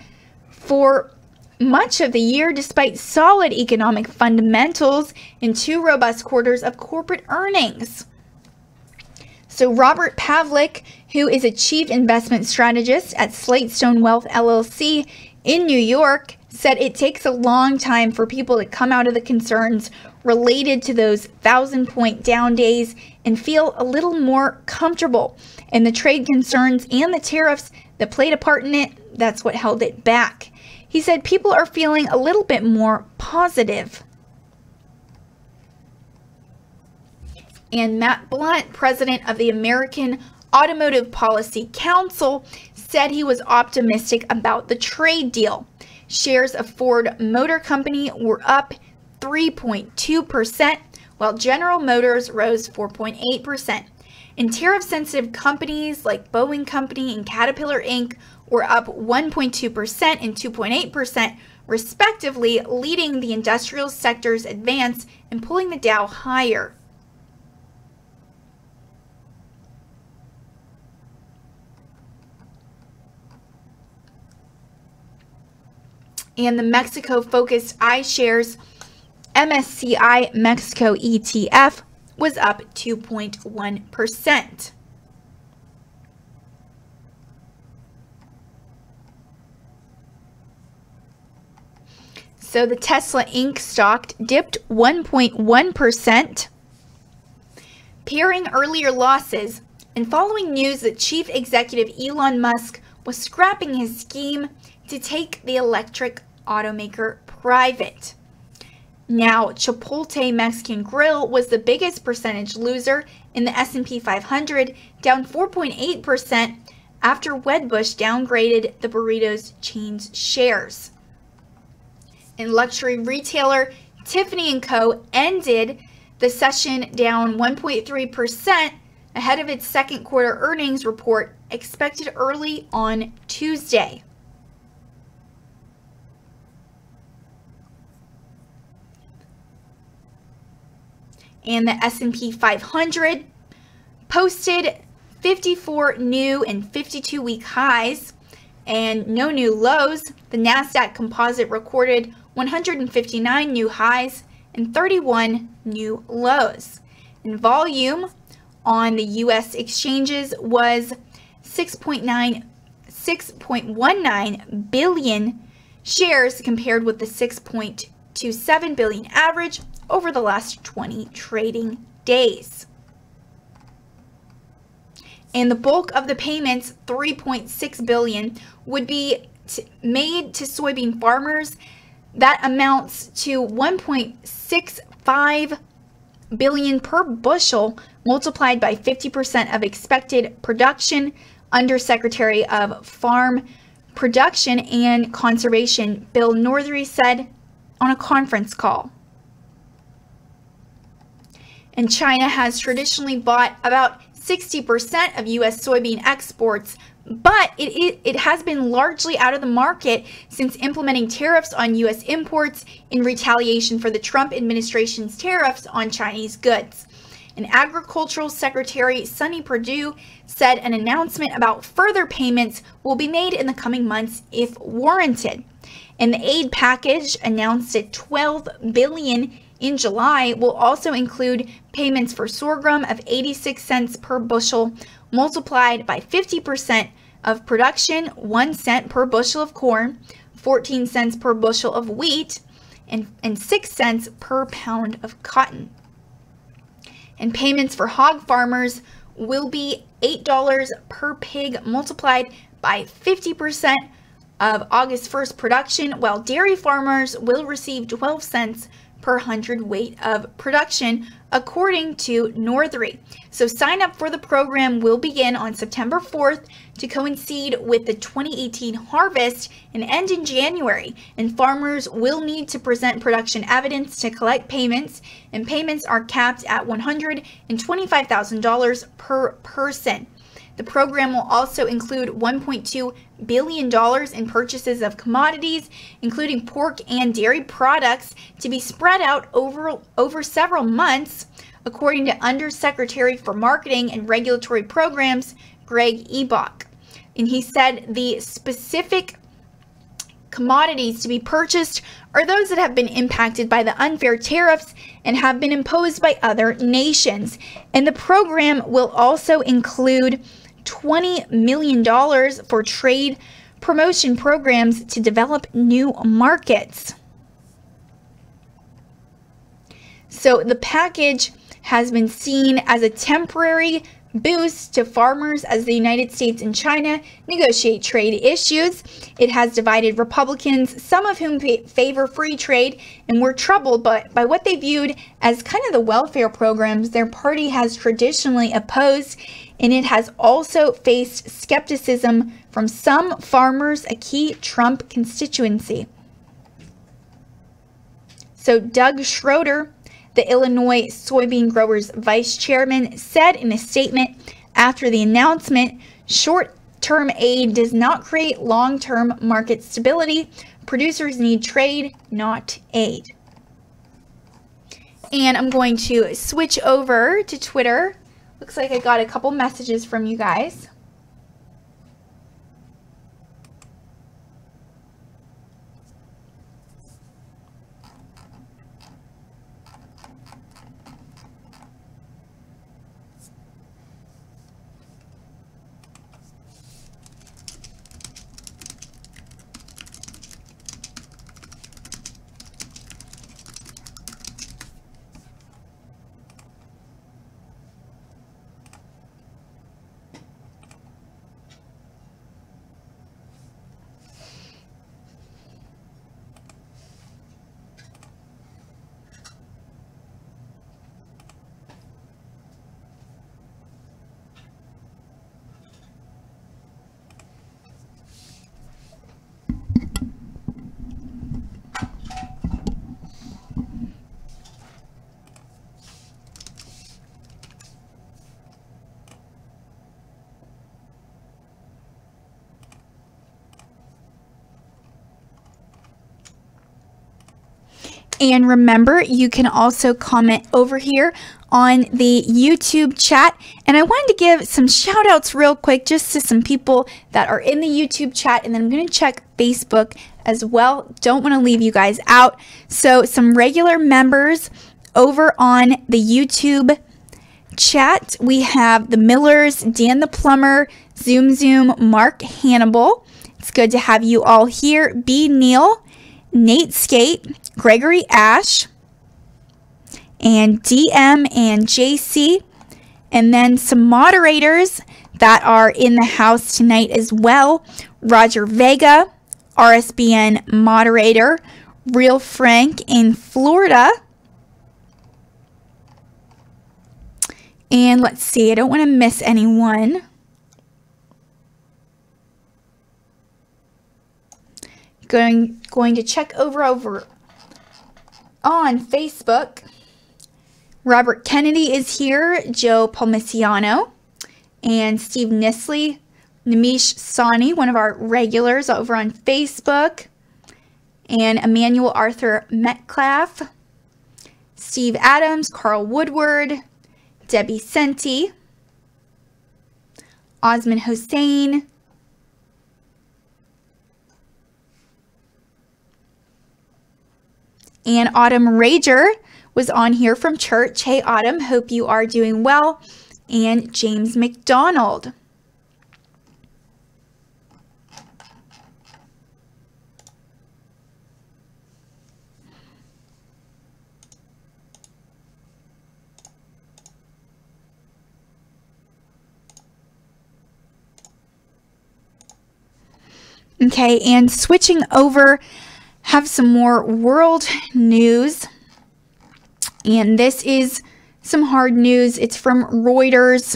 for much of the year, despite solid economic fundamentals and 2 robust quarters of corporate earnings. So Robert Pavlik, who is a chief investment strategist at Slatestone Wealth LLC in New York, said it takes a long time for people to come out of the concerns related to those 1,000-point down days and feel a little more comfortable. And the trade concerns and the tariffs that played a part in it, that's what held it back. He said people are feeling a little bit more positive. And Matt Blunt, president of the American Automotive Policy Council, said he was optimistic about the trade deal. Shares of Ford Motor Company were up 3.2%, while General Motors rose 4.8%. And tariff-sensitive companies like Boeing Company and Caterpillar Inc. were up 1.2% and 2.8%, respectively, leading the industrial sector's advance and pulling the Dow higher. And the Mexico-focused iShares MSCI Mexico ETF was up 2.1%. So the Tesla Inc. stock dipped 1.1%, pairing earlier losses and following news that Chief Executive Elon Musk was scrapping his scheme to take the electric automaker private. Now, Chipotle Mexican Grill was the biggest percentage loser in the S&P 500, down 4.8% after Wedbush downgraded the burritos chain's shares. And luxury retailer Tiffany & Co. ended the session down 1.3% ahead of its second quarter earnings report expected early on Tuesday. And the S&P 500 posted 54 new and 52-week highs and no new lows. The NASDAQ Composite recorded 159 new highs and 31 new lows. And volume on the U.S. exchanges was 6.19 billion shares compared with the 6.27 billion average over the last 20 trading days. And the bulk of the payments, 3.6 billion, would be made to soybean farmers. That amounts to 1.65 billion per bushel, multiplied by 50% of expected production, Undersecretary of Farm Production and Conservation Bill Northey said on a conference call. And China has traditionally bought about 60% of U.S. soybean exports, but it has been largely out of the market since implementing tariffs on U.S. imports in retaliation for the Trump administration's tariffs on Chinese goods. And Agricultural Secretary Sonny Perdue said an announcement about further payments will be made in the coming months if warranted. And the aid package, announced at $12 billion in July, will also include payments for sorghum of 86 cents per bushel, multiplied by 50% of production, 1 cent per bushel of corn, 14 cents per bushel of wheat, and 6 cents per pound of cotton. And payments for hog farmers will be $8 per pig, multiplied by 50% of August 1st production, while dairy farmers will receive 12 cents per hundredweight of production, according to Northry. So sign up for the program will begin on September 4th to coincide with the 2018 harvest and end in January. And farmers will need to present production evidence to collect payments, and payments are capped at $125,000 per person. The program will also include $1.2 billion in purchases of commodities, including pork and dairy products, to be spread out over several months, according to Undersecretary for Marketing and Regulatory Programs, Greg Ebach. And he said the specific commodities to be purchased are those that have been impacted by the unfair tariffs and have been imposed by other nations. And the program will also include $20 million for trade promotion programs to develop new markets. So the package has been seen as a temporary boost to farmers as the United States and China negotiate trade issues. It has divided Republicans, some of whom favor free trade and were troubled by what they viewed as kind of the welfare programs their party has traditionally opposed. And it has also faced skepticism from some farmers, a key Trump constituency. So Doug Schroeder, the Illinois soybean growers vice chairman, said in a statement after the announcement, short-term aid does not create long-term market stability. Producers need trade, not aid. And I'm going to switch over to Twitter. Looks like I got a couple messages from you guys. And remember, you can also comment over here on the YouTube chat. And I wanted to give some shout outs real quick just to some people that are in the YouTube chat. And then I'm going to check Facebook as well. Don't want to leave you guys out. So some regular members over on the YouTube chat. We have the Millers, Dan the Plumber, Zoom, Mark Hannibal. It's good to have you all here. B. Neal, Nate Skate, Gregory Ashe, and DM and JC, and then some moderators that are in the house tonight as well. Roger Vega, RSBN moderator, Real Frank in Florida. And let's see, I don't want to miss anyone. Going to check over on Facebook. Robert Kennedy is here, Joe Palmiciano, and Steve Nisley, Nimish Sani, one of our regulars over on Facebook, and Emmanuel Arthur Metcalf, Steve Adams, Carl Woodward, Debbie Senti, Osman Hossein, and Autumn Rager was on here from church. Hey, Autumn, hope you are doing well. And James McDonald. Okay, and switching over, have some more world news. And this is some hard news. It's from Reuters.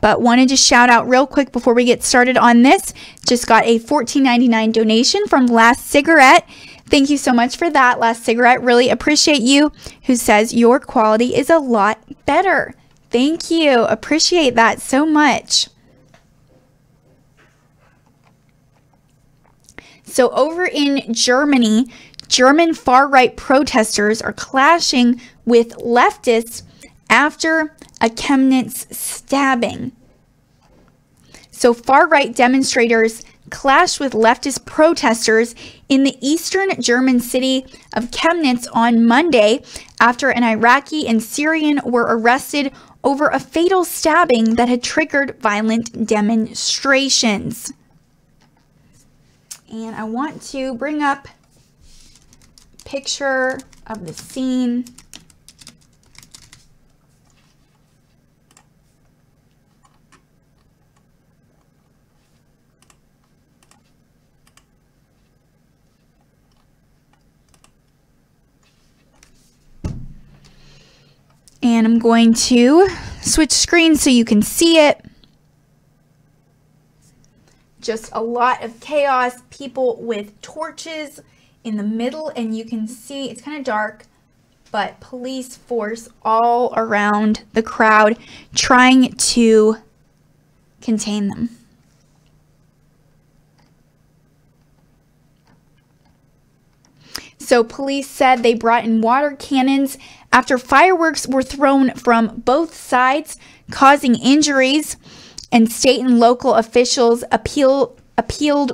But wanted to shout out real quick before we get started on this. Just got a $14.99 donation from Last Cigarette. Thank you so much for that, Last Cigarette. Really appreciate you. Who says your quality is a lot better. Thank you. Appreciate that so much. So over in Germany, German far-right protesters are clashing with leftists after a Chemnitz stabbing. So far-right demonstrators clashed with leftist protesters in the eastern German city of Chemnitz on Monday after an Iraqi and Syrian were arrested over a fatal stabbing that had triggered violent demonstrations. And I want to bring up a picture of the scene. And I'm going to switch screens so you can see it. Just a lot of chaos, people with torches in the middle, and you can see it's kind of dark, but police force all around the crowd trying to contain them. So police said they brought in water cannons after fireworks were thrown from both sides, causing injuries. And state and local officials appealed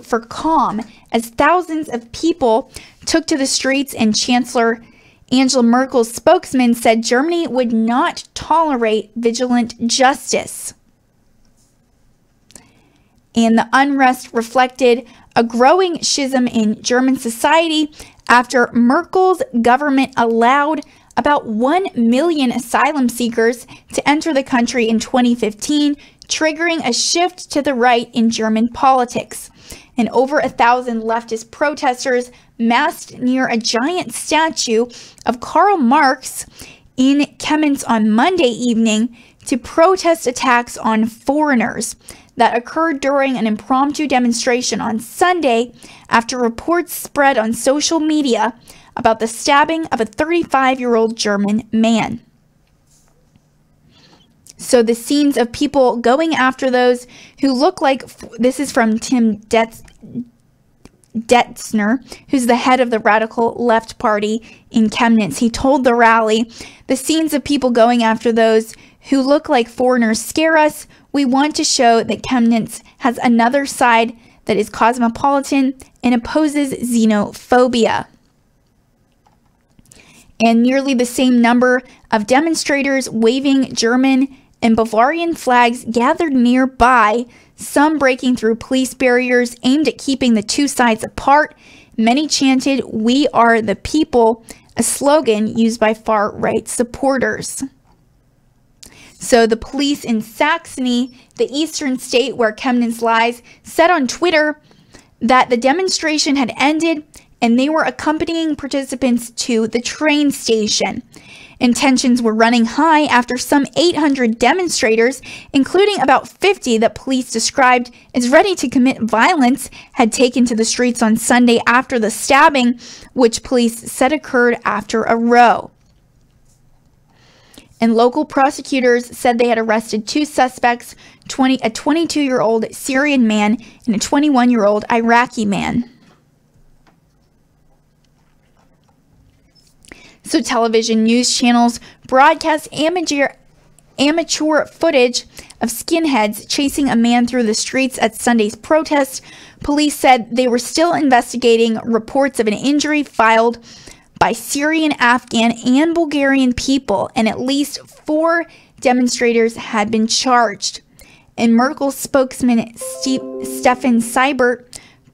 for calm as thousands of people took to the streets, and Chancellor Angela Merkel's spokesman said Germany would not tolerate vigilant justice. And the unrest reflected a growing schism in German society after Merkel's government allowed about 1 million asylum seekers to enter the country in 2015, triggering a shift to the right in German politics. And over 1,000 leftist protesters massed near a giant statue of Karl Marx in Chemnitz on Monday evening to protest attacks on foreigners that occurred during an impromptu demonstration on Sunday after reports spread on social media about the stabbing of a 35-year-old German man. So the scenes of people going after those who look like, this is from Tim Detzner, who's the head of the radical left party in Chemnitz. He told the rally, the scenes of people going after those who look like foreigners scare us. We want to show that Chemnitz has another side that is cosmopolitan and opposes xenophobia. And nearly the same number of demonstrators waving German and Bavarian flags gathered nearby, some breaking through police barriers aimed at keeping the two sides apart. Many chanted, "We are the people," a slogan used by far-right supporters. So the police in Saxony, the eastern state where Chemnitz lies, said on Twitter that the demonstration had ended and they were accompanying participants to the train station. And tensions were running high after some 800 demonstrators, including about 50 that police described as ready to commit violence, had taken to the streets on Sunday after the stabbing, which police said occurred after a row. And local prosecutors said they had arrested two suspects, a 22-year-old Syrian man and a 21-year-old Iraqi man. So television news channels broadcast amateur footage of skinheads chasing a man through the streets at Sunday's protest. Police said they were still investigating reports of an injury filed by Syrian, Afghan, and Bulgarian people, and at least 4 demonstrators had been charged. And Merkel's spokesman Stefan Seibert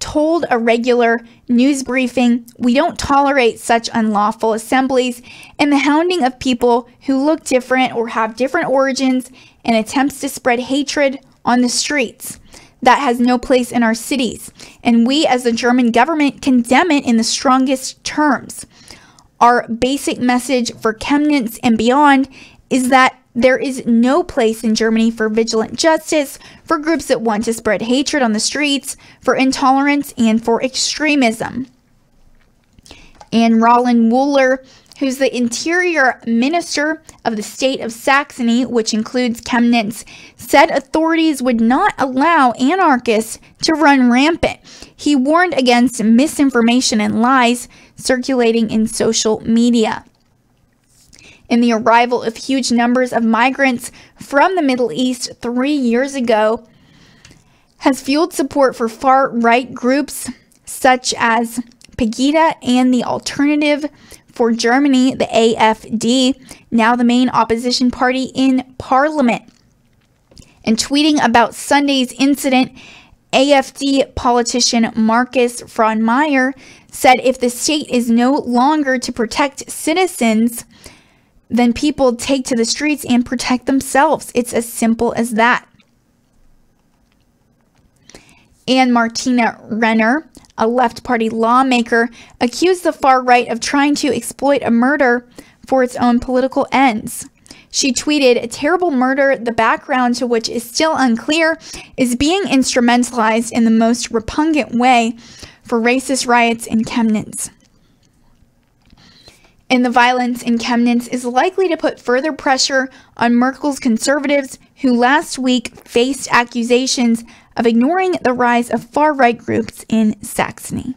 told a regular news briefing, "We don't tolerate such unlawful assemblies and the hounding of people who look different or have different origins and attempts to spread hatred on the streets. That has no place in our cities, and we as the German government condemn it in the strongest terms. Our basic message for Chemnitz and beyond is that there is no place in Germany for vigilant justice, for groups that want to spread hatred on the streets, for intolerance, and for extremism." And Roland Wöhler, who's the interior minister of the state of Saxony, which includes Chemnitz, said authorities would not allow anarchists to run rampant. He warned against misinformation and lies circulating in social media. And the arrival of huge numbers of migrants from the Middle East 3 years ago has fueled support for far-right groups such as Pegida and the Alternative for Germany, the AfD, now the main opposition party in parliament. And tweeting about Sunday's incident, AfD politician Markus Frohnmayer said if the state is no longer to protect citizens, then people take to the streets and protect themselves. It's as simple as that. And Martina Renner, a left party lawmaker, accused the far right of trying to exploit a murder for its own political ends. She tweeted, "A terrible murder, the background to which is still unclear, is being instrumentalized in the most repugnant way for racist riots in Chemnitz." And the violence in Chemnitz is likely to put further pressure on Merkel's conservatives, who last week faced accusations of ignoring the rise of far-right groups in Saxony.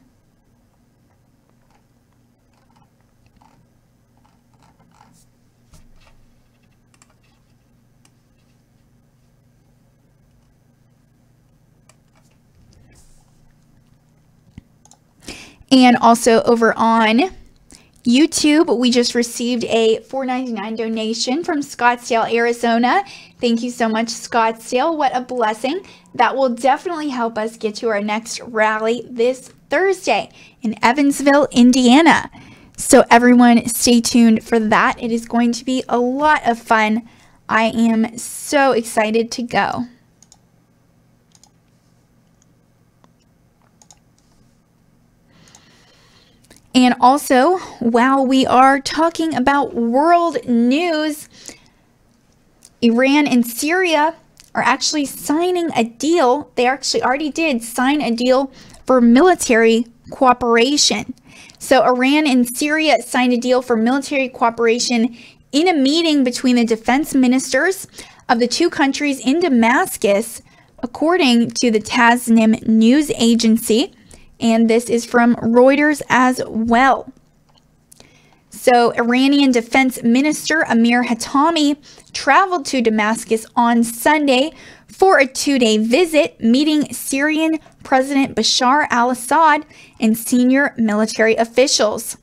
And also over on YouTube, we just received a $4.99 donation from Scottsdale, Arizona. Thank you so much, Scottsdale. What a blessing. That will definitely help us get to our next rally this Thursday in Evansville, Indiana. So everyone stay tuned for that. It is going to be a lot of fun. I am so excited to go. And also, while we are talking about world news, Iran and Syria are actually signing a deal. They actually already did sign a deal for military cooperation. So Iran and Syria signed a deal for military cooperation in a meeting between the defense ministers of the two countries in Damascus, according to the Tasnim news agency. And this is from Reuters as well. So Iranian Defense Minister Amir Hatami traveled to Damascus on Sunday for a 2-day visit, meeting Syrian President Bashar al-Assad and senior military officials.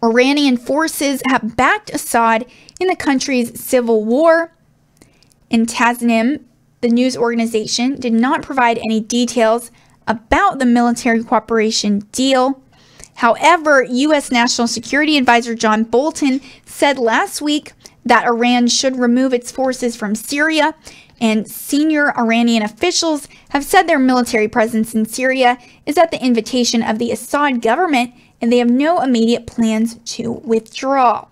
Iranian forces have backed Assad in the country's civil war. And Tasnim, the news organization, did not provide any details about the military cooperation deal. However, U.S. National Security Advisor John Bolton said last week that Iran should remove its forces from Syria, and senior Iranian officials have said their military presence in Syria is at the invitation of the Assad government, and they have no immediate plans to withdraw.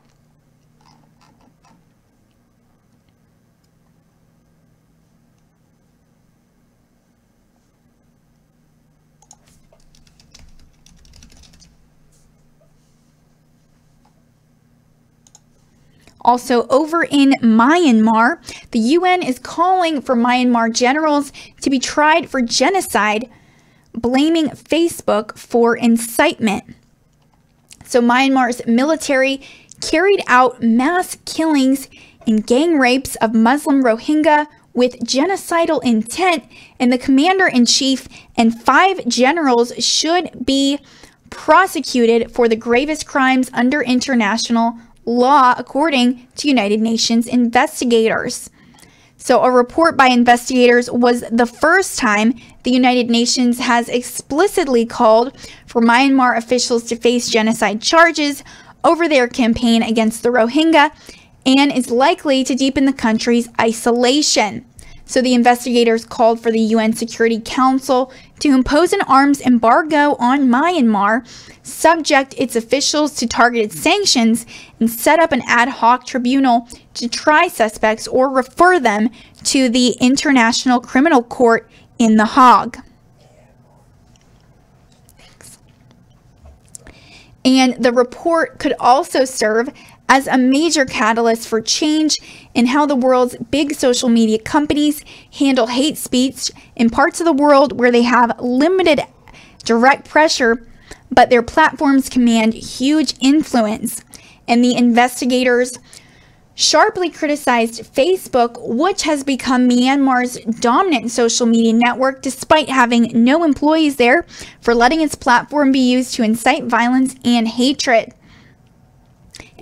Also, over in Myanmar, the UN is calling for Myanmar generals to be tried for genocide, blaming Facebook for incitement. So Myanmar's military carried out mass killings and gang rapes of Muslim Rohingya with genocidal intent, and the commander-in-chief and 5 generals should be prosecuted for the gravest crimes under international law, according to United Nations investigators. So a report by investigators was the first time the United Nations has explicitly called for Myanmar officials to face genocide charges over their campaign against the Rohingya, and is likely to deepen the country's isolation. So the investigators called for the UN Security Council to impose an arms embargo on Myanmar, subject its officials to targeted sanctions, and set up an ad hoc tribunal to try suspects or refer them to the International Criminal Court in The Hague. And the report could also serve as a major catalyst for change in how the world's big social media companies handle hate speech in parts of the world where they have limited direct pressure, but their platforms command huge influence. And the investigators sharply criticized Facebook, which has become Myanmar's dominant social media network despite having no employees there, for letting its platform be used to incite violence and hatred.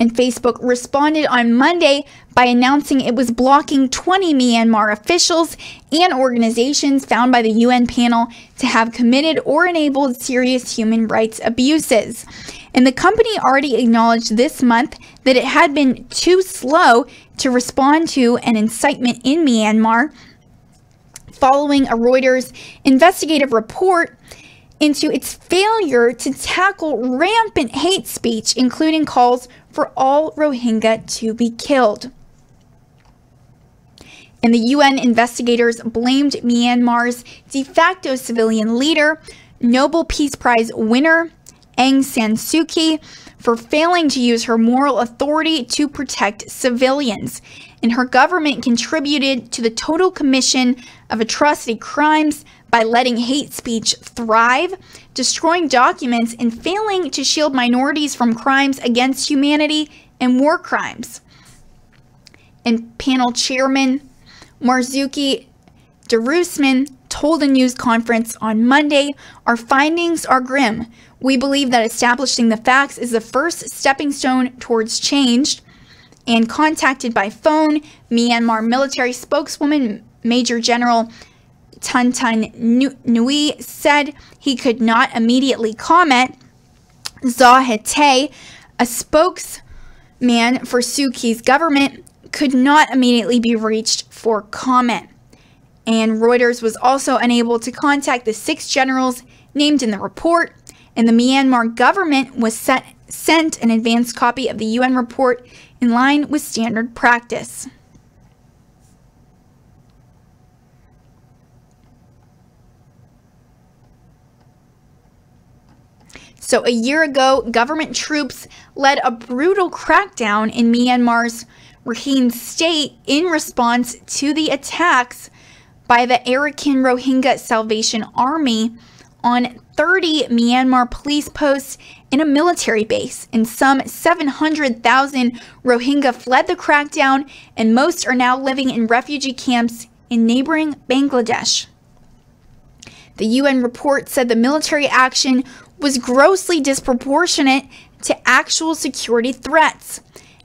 And Facebook responded on Monday by announcing it was blocking 20 Myanmar officials and organizations found by the UN panel to have committed or enabled serious human rights abuses. And the company already acknowledged this month that it had been too slow to respond to an incitement in Myanmar, following a Reuters investigative report into its failure to tackle rampant hate speech, including calls for all Rohingya to be killed. And the UN investigators blamed Myanmar's de facto civilian leader, Nobel Peace Prize winner Aung San Suu Kyi, for failing to use her moral authority to protect civilians. And her government contributed to the total commission of atrocity crimes by letting hate speech thrive, destroying documents, and failing to shield minorities from crimes against humanity and war crimes. And panel chairman Marzuki Darusman told a news conference on Monday, "Our findings are grim. We believe that establishing the facts is the first stepping stone towards change." And contacted by phone, Myanmar military spokeswoman Major General Tun Nui said he could not immediately comment. Zaw Hete, a spokesman for Suu Kyi's government, could not immediately be reached for comment. And Reuters was also unable to contact the 6 generals named in the report, and the Myanmar government was sent an advanced copy of the UN report in line with standard practice. So a year ago, government troops led a brutal crackdown in Myanmar's Rakhine state in response to the attacks by the Arakan Rohingya Salvation Army on 30 Myanmar police posts and a military base. And some 700,000 Rohingya fled the crackdown, and most are now living in refugee camps in neighboring Bangladesh. The UN report said the military action was grossly disproportionate to actual security threats,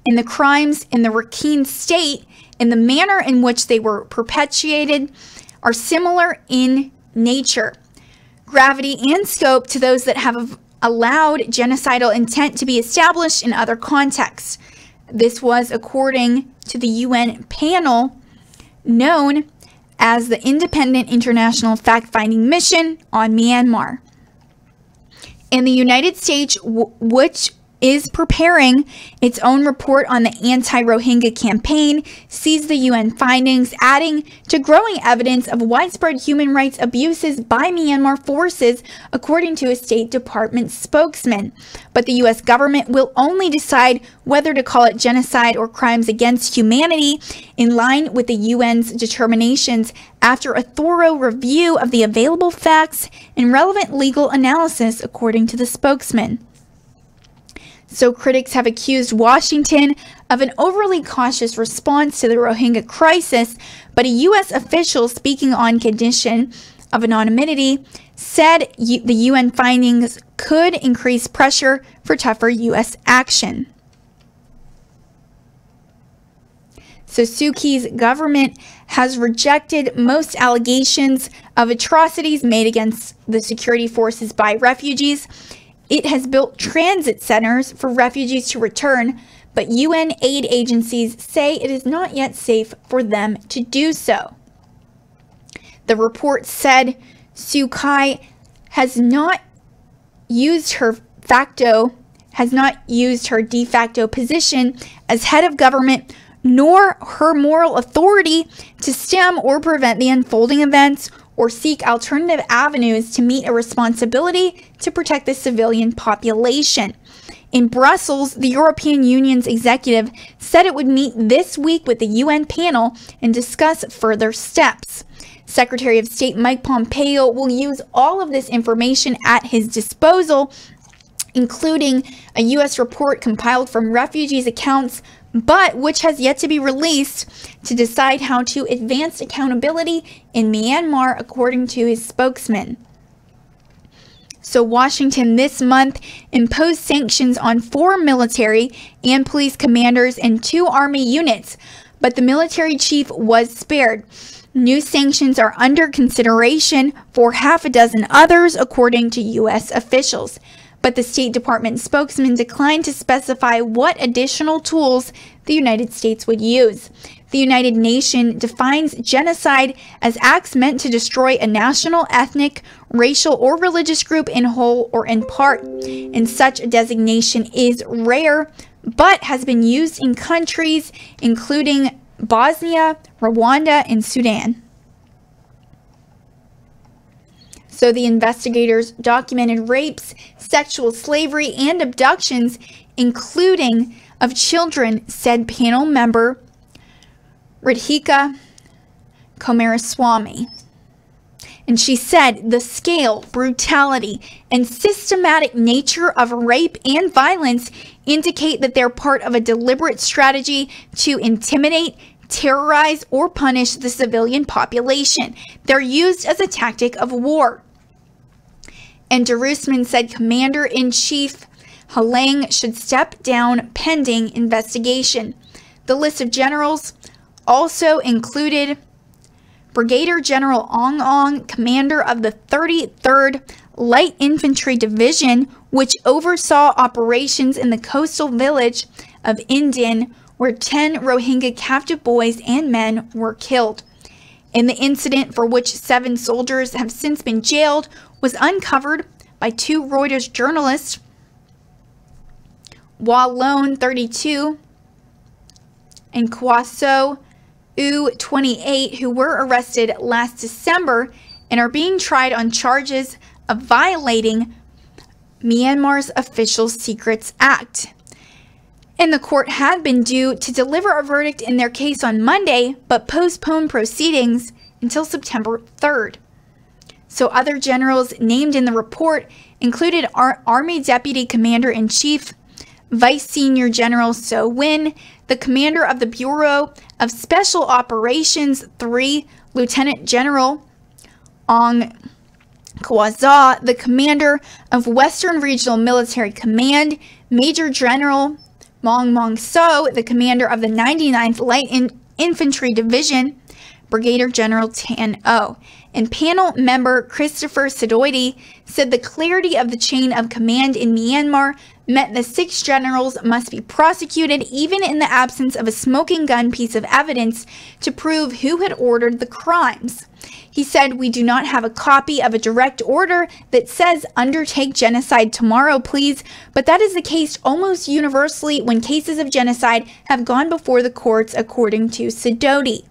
and the crimes in the Rakhine state and the manner in which they were perpetuated are similar in nature, gravity, and scope to those that have allowed genocidal intent to be established in other contexts. This was according to the UN panel known as the Independent International Fact-Finding Mission on Myanmar. In the United States, which is preparing its own report on the anti-Rohingya campaign, sees the UN findings, adding to growing evidence of widespread human rights abuses by Myanmar forces, according to a State Department spokesman. But the U.S. government will only decide whether to call it genocide or crimes against humanity, in line with the UN's determinations after a thorough review of the available facts and relevant legal analysis, according to the spokesman. So critics have accused Washington of an overly cautious response to the Rohingya crisis, but a U.S. official speaking on condition of anonymity said the UN findings could increase pressure for tougher U.S. action. So Suu Kyi's government has rejected most allegations of atrocities made against the security forces by refugees. It has built transit centers for refugees to return, but UN aid agencies say it is not yet safe for them to do so. The report said Suu Kyi has not used her de facto position as head of government, nor her moral authority to stem or prevent the unfolding events or seek alternative avenues to meet a responsibility to protect the civilian population. In Brussels, the European Union's executive said it would meet this week with the UN panel and discuss further steps. Secretary of State Mike Pompeo will use all of this information at his disposal, including a U.S. report compiled from refugees' accounts, but which has yet to be released, to decide how to advance accountability in Myanmar, according to his spokesman. So Washington this month imposed sanctions on 4 military and police commanders and 2 army units, but the military chief was spared. New sanctions are under consideration for half a dozen others, according to U.S. officials. But the State Department spokesman declined to specify what additional tools the United States would use. The United Nations defines genocide as acts meant to destroy a national, ethnic, racial, or religious group in whole or in part. And such a designation is rare, but has been used in countries including Bosnia, Rwanda, and Sudan. So the investigators documented rapes, sexual slavery, and abductions, including of children, said panel member Radhika Kumaraswamy. And she said the scale, brutality, and systematic nature of rape and violence indicate that they're part of a deliberate strategy to intimidate, terrorize, or punish the civilian population. They're used as a tactic of war. And Darusman said Commander-in-Chief Halang should step down pending investigation. The list of generals also included Brigadier General Ong Ong, commander of the 33rd Light Infantry Division, which oversaw operations in the coastal village of Indin, where 10 Rohingya captive boys and men were killed. And the incident, for which 7 soldiers have since been jailed, was uncovered by 2 Reuters journalists, Wallone, 32, and Kwaso U, 28, who were arrested last December and are being tried on charges of violating Myanmar's Official Secrets Act. And the court had been due to deliver a verdict in their case on Monday, but postponed proceedings until September 3rd. So other generals named in the report included Army Deputy Commander-in-Chief Vice Senior General So Win, the commander of the Bureau of Special Operations 3, Lieutenant General Ong Kwaza, the commander of Western Regional Military Command, Major General Mong So, the commander of the 99th Light Infantry Division, Brigadier General Tan O. And panel member Christopher Sidoidi said the clarity of the chain of command in Myanmar meant the 6 generals must be prosecuted even in the absence of a smoking gun piece of evidence to prove who had ordered the crimes. He said, "We do not have a copy of a direct order that says undertake genocide tomorrow, please, but that is the case almost universally when cases of genocide have gone before the courts," according to Sidoti.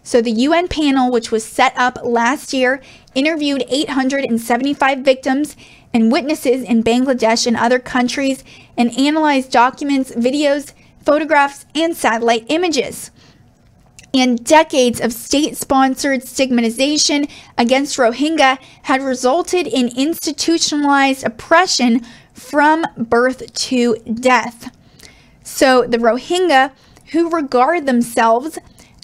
So the UN panel, which was set up last year, interviewed 875 victims and witnesses in Bangladesh and other countries and analyzed documents, videos, photographs, and satellite images. And decades of state-sponsored stigmatization against Rohingya had resulted in institutionalized oppression from birth to death. So the Rohingya, who regard themselves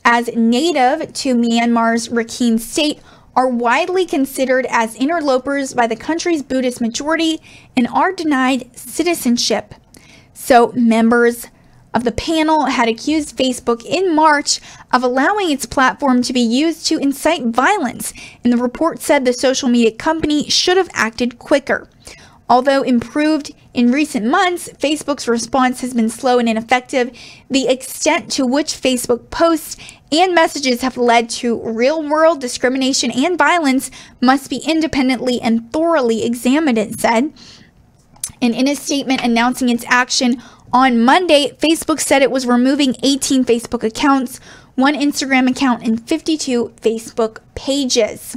as native to Myanmar's Rakhine state, are widely considered as interlopers by the country's Buddhist majority and are denied citizenship. So members of the panel had accused Facebook in March of allowing its platform to be used to incite violence, and the report said the social media company should have acted quicker. Although improved in recent months, Facebook's response has been slow and ineffective. The extent to which Facebook posts and messages have led to real-world discrimination and violence must be independently and thoroughly examined, it said. And in a statement announcing its action on Monday, Facebook said it was removing 18 Facebook accounts, 1 Instagram account, and 52 Facebook pages.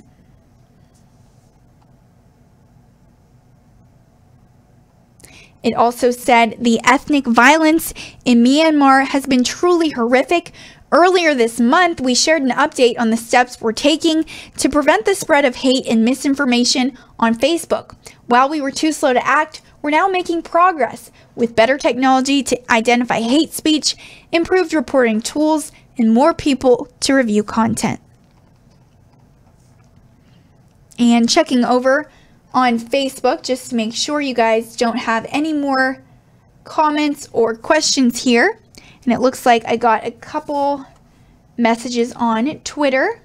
It also said the ethnic violence in Myanmar has been truly horrific. Earlier this month, we shared an update on the steps we're taking to prevent the spread of hate and misinformation on Facebook. While we were too slow to act, we're now making progress with better technology to identify hate speech, improved reporting tools, and more people to review content. And checking over on Facebook just to make sure you guys don't have any more comments or questions here. And it looks like I got a couple messages on Twitter.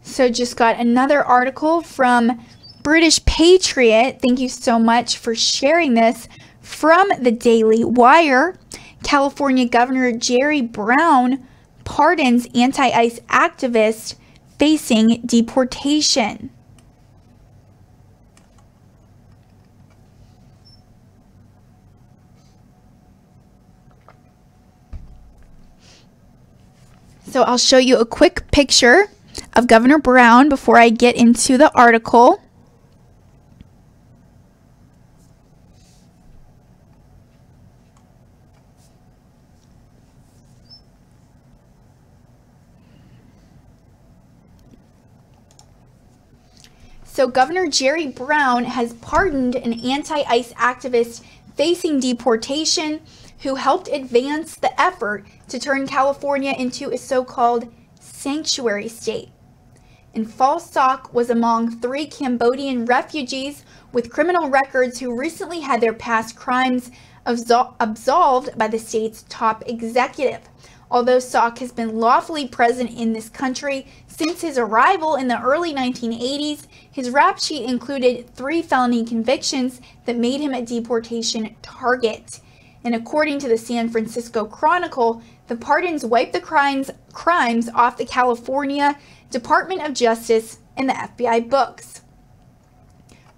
So just got another article from British Patriot. Thank you so much for sharing this from the Daily Wire. California Governor Jerry Brown pardons anti-ICE activist facing deportation. So I'll show you a quick picture of Governor Brown before I get into the article. So Governor Jerry Brown has pardoned an anti-ICE activist facing deportation who helped advance the effort to turn California into a so-called sanctuary state. And Phaw Soc was among 3 Cambodian refugees with criminal records who recently had their past crimes absolved by the state's top executive. Although Soc has been lawfully present in this country since his arrival in the early 1980s, his rap sheet included 3 felony convictions that made him a deportation target. And according to the San Francisco Chronicle, the pardons wiped the crimes off the California Department of Justice and the FBI books.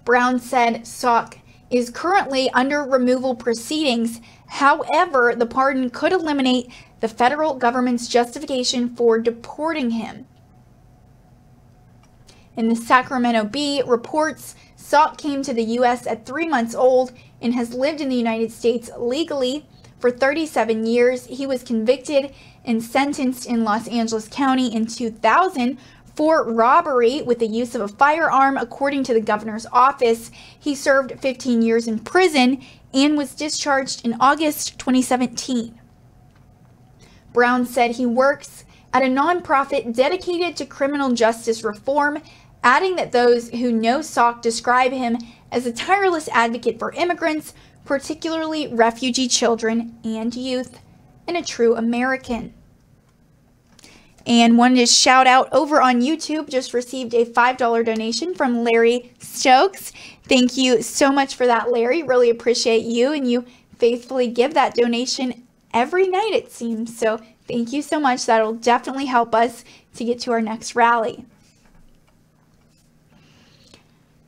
Brown said Soc is currently under removal proceedings. However, the pardon could eliminate the federal government's justification for deporting him. And the Sacramento Bee reports Soc came to the U.S. at 3 months old and has lived in the United States legally for 37 years. He was convicted and sentenced in Los Angeles County in 2000 for robbery with the use of a firearm. According to the governor's office, he served 15 years in prison and was discharged in August 2017. Brown said he works at a nonprofit dedicated to criminal justice reform, adding that those who know Sok describe him as a tireless advocate for immigrants, particularly refugee children and youth, and a true American. And wanted to shout out over on YouTube, just received a $5 donation from Larry Stokes. Thank you so much for that, Larry. Really appreciate you, and you faithfully give that donation every night, it seems. So thank you so much. That'll definitely help us to get to our next rally.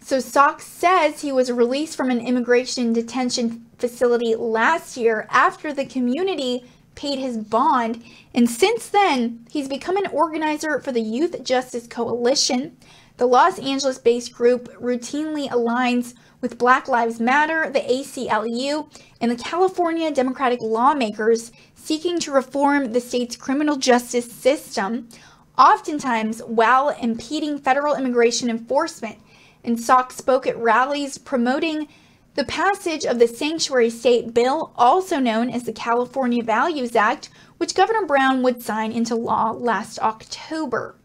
So Sok says he was released from an immigration detention facility last year after the community paid his bond, and since then he's become an organizer for the Youth Justice Coalition. The Los Angeles-based group routinely aligns with Black Lives Matter, the ACLU, and the California Democratic lawmakers seeking to reform the state's criminal justice system, oftentimes while impeding federal immigration enforcement. And Sok spoke at rallies promoting the passage of the Sanctuary State Bill, also known as the California Values Act, which Governor Brown would sign into law last October.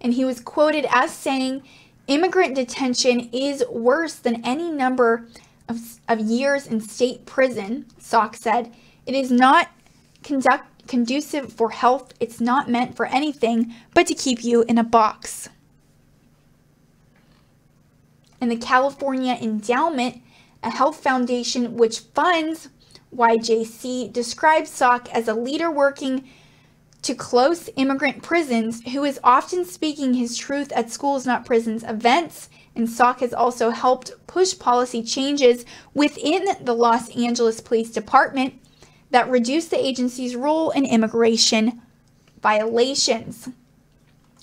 And he was quoted as saying, "Immigrant detention is worse than any number of years in state prison," Sok said. "It is not conducive for health. It's not meant for anything but to keep you in a box." And the California Endowment, a health foundation which funds YJC, describes Sok as a leader working to close immigrant prisons who is often speaking his truth at Schools Not Prisons events. And Sok has also helped push policy changes within the Los Angeles Police Department that reduce the agency's role in immigration violations.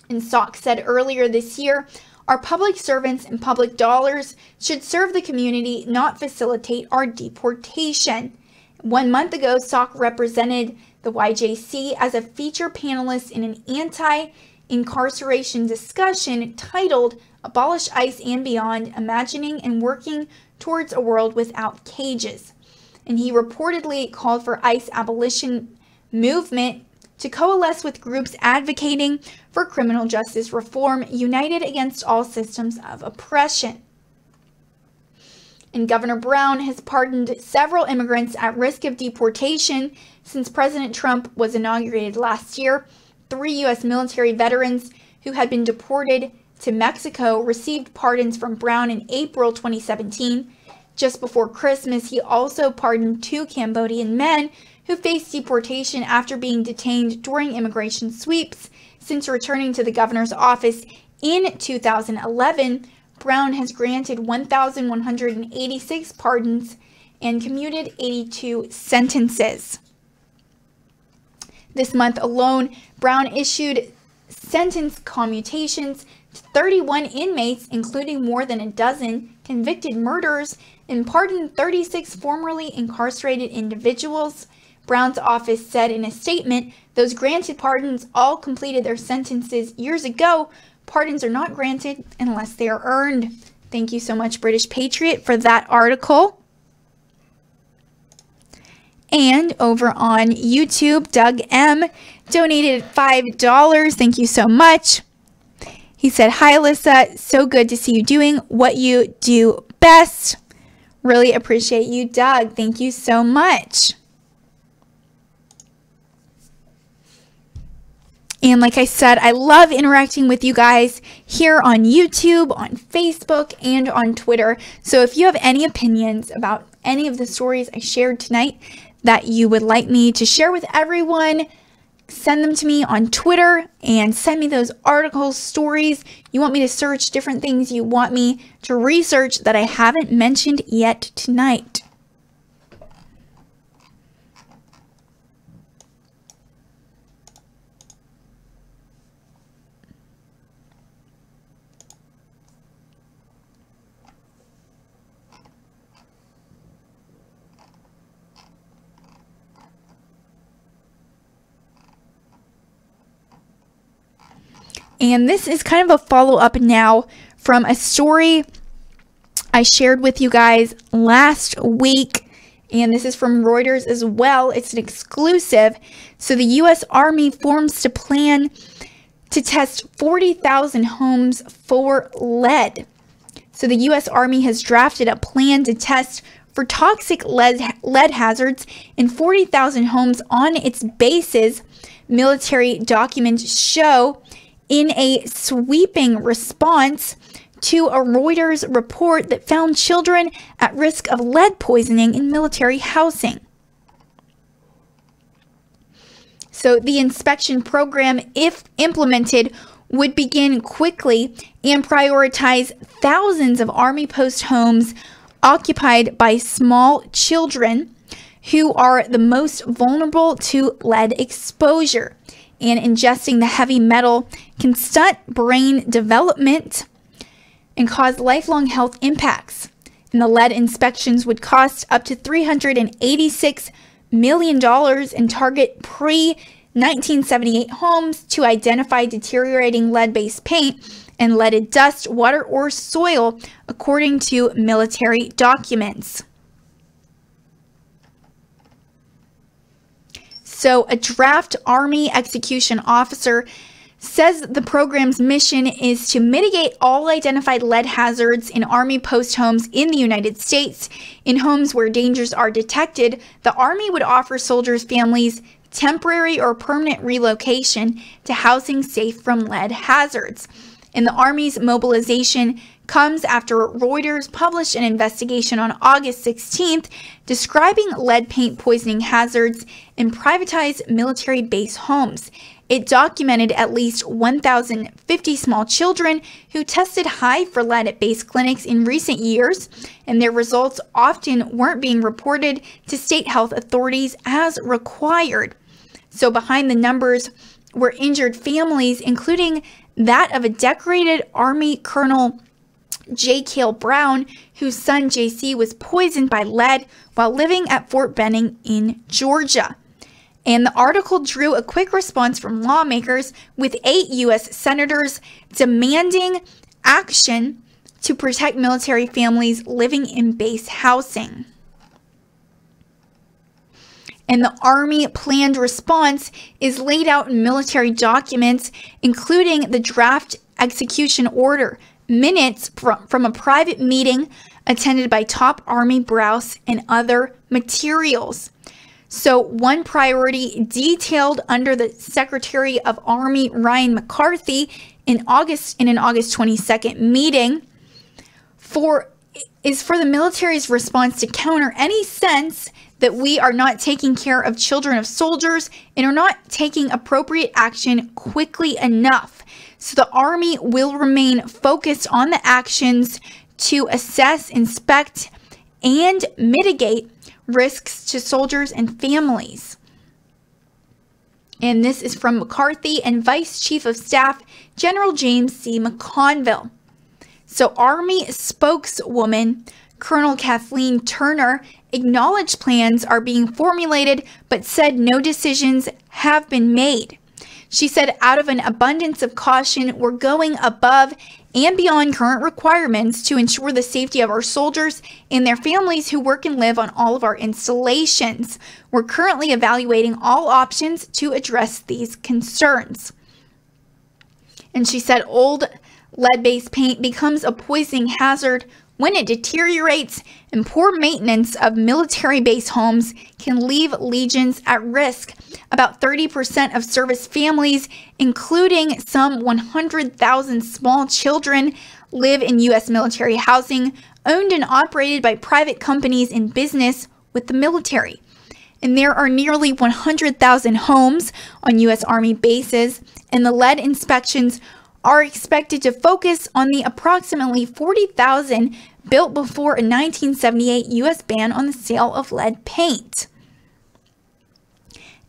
And Sok said earlier this year, "Our public servants and public dollars should serve the community, not facilitate our deportation." 1 month ago, Sok represented the YJC as a feature panelist in an anti-incarceration discussion titled "Abolish ICE and Beyond, Imagining and Working Towards a World Without Cages." And he reportedly called for ICE abolition movement to coalesce with groups advocating for criminal justice reform, united against all systems of oppression. And Governor Brown has pardoned several immigrants at risk of deportation since President Trump was inaugurated last year. 3 U.S. military veterans who had been deported to Mexico received pardons from Brown in April 2017. Just before Christmas, he also pardoned 2 Cambodian men who faced deportation after being detained during immigration sweeps. Since returning to the governor's office in 2011, Brown has granted 1,186 pardons and commuted 82 sentences. This month alone, Brown issued sentence commutations to 31 inmates, including more than a dozen convicted murderers, and pardoned 36 formerly incarcerated individuals. Brown's office said in a statement, "Those granted pardons all completed their sentences years ago. Pardons are not granted unless they are earned." Thank you so much, British Patriot, for that article. And over on YouTube, Doug M donated $5. Thank you so much. He said, "Hi, Alyssa. So good to see you doing what you do best." Really appreciate you, Doug. Thank you so much. And like I said, I love interacting with you guys here on YouTube, on Facebook, and on Twitter. So if you have any opinions about any of the stories I shared tonight that you would like me to share with everyone, send them to me on Twitter and send me those articles, stories. You want me to search different things you want me to research that I haven't mentioned yet tonight. And this is kind of a follow-up now from a story I shared with you guys last week, and this is from Reuters as well. It's an exclusive. So the U.S. Army forms to plan to test 40,000 homes for lead. So the U.S. Army has drafted a plan to test for toxic lead hazards in 40,000 homes on its bases, military documents show, in a sweeping response to a Reuters report that found children at risk of lead poisoning in military housing. So the inspection program, if implemented, would begin quickly and prioritize thousands of Army post homes occupied by small children who are the most vulnerable to lead exposure. And ingesting the heavy metal can stunt brain development and cause lifelong health impacts. And the lead inspections would cost up to $386 million and target pre-1978 homes to identify deteriorating lead-based paint and leaded dust, water, or soil, according to military documents. So a draft Army execution officer says the program's mission is to mitigate all identified lead hazards in Army post homes in the United States. In homes where dangers are detected, the Army would offer soldiers' families temporary or permanent relocation to housing safe from lead hazards. And the Army's mobilization comes after Reuters published an investigation on August 16th describing lead paint poisoning hazards in privatized military base homes. It documented at least 1,050 small children who tested high for lead at base clinics in recent years, and their results often weren't being reported to state health authorities as required. So behind the numbers were injured families, including that of a decorated Army Colonel J. Cale Brown, whose son JC was poisoned by lead while living at Fort Benning in Georgia. And the article drew a quick response from lawmakers, with 8 U.S. senators demanding action to protect military families living in base housing. And the Army planned response is laid out in military documents, including the draft execution order, minutes from a private meeting attended by top Army brass, and other materials. So one priority detailed under the Secretary of Army Ryan McCarthy in an August 22nd meeting is for the military's response to counter any sense that we are not taking care of children of soldiers and are not taking appropriate action quickly enough. So the Army will remain focused on the actions to assess, inspect, and mitigate risks to soldiers and families. And this is from McCarthy and Vice Chief of Staff General James C. McConville. So Army spokeswoman Colonel Kathleen Turner acknowledged plans are being formulated, but said no decisions have been made. She said, out of an abundance of caution, we're going above and beyond current requirements to ensure the safety of our soldiers and their families who work and live on all of our installations. We're currently evaluating all options to address these concerns. And she said, old lead-based paint becomes a poisoning hazard when it deteriorates, and poor maintenance of military base homes can leave legions at risk. About 30% of service families, including some 100,000 small children, live in U.S. military housing owned and operated by private companies in business with the military. And there are nearly 100,000 homes on U.S. Army bases, and the lead inspections are expected to focus on the approximately 40,000 built before a 1978 U.S. ban on the sale of lead paint.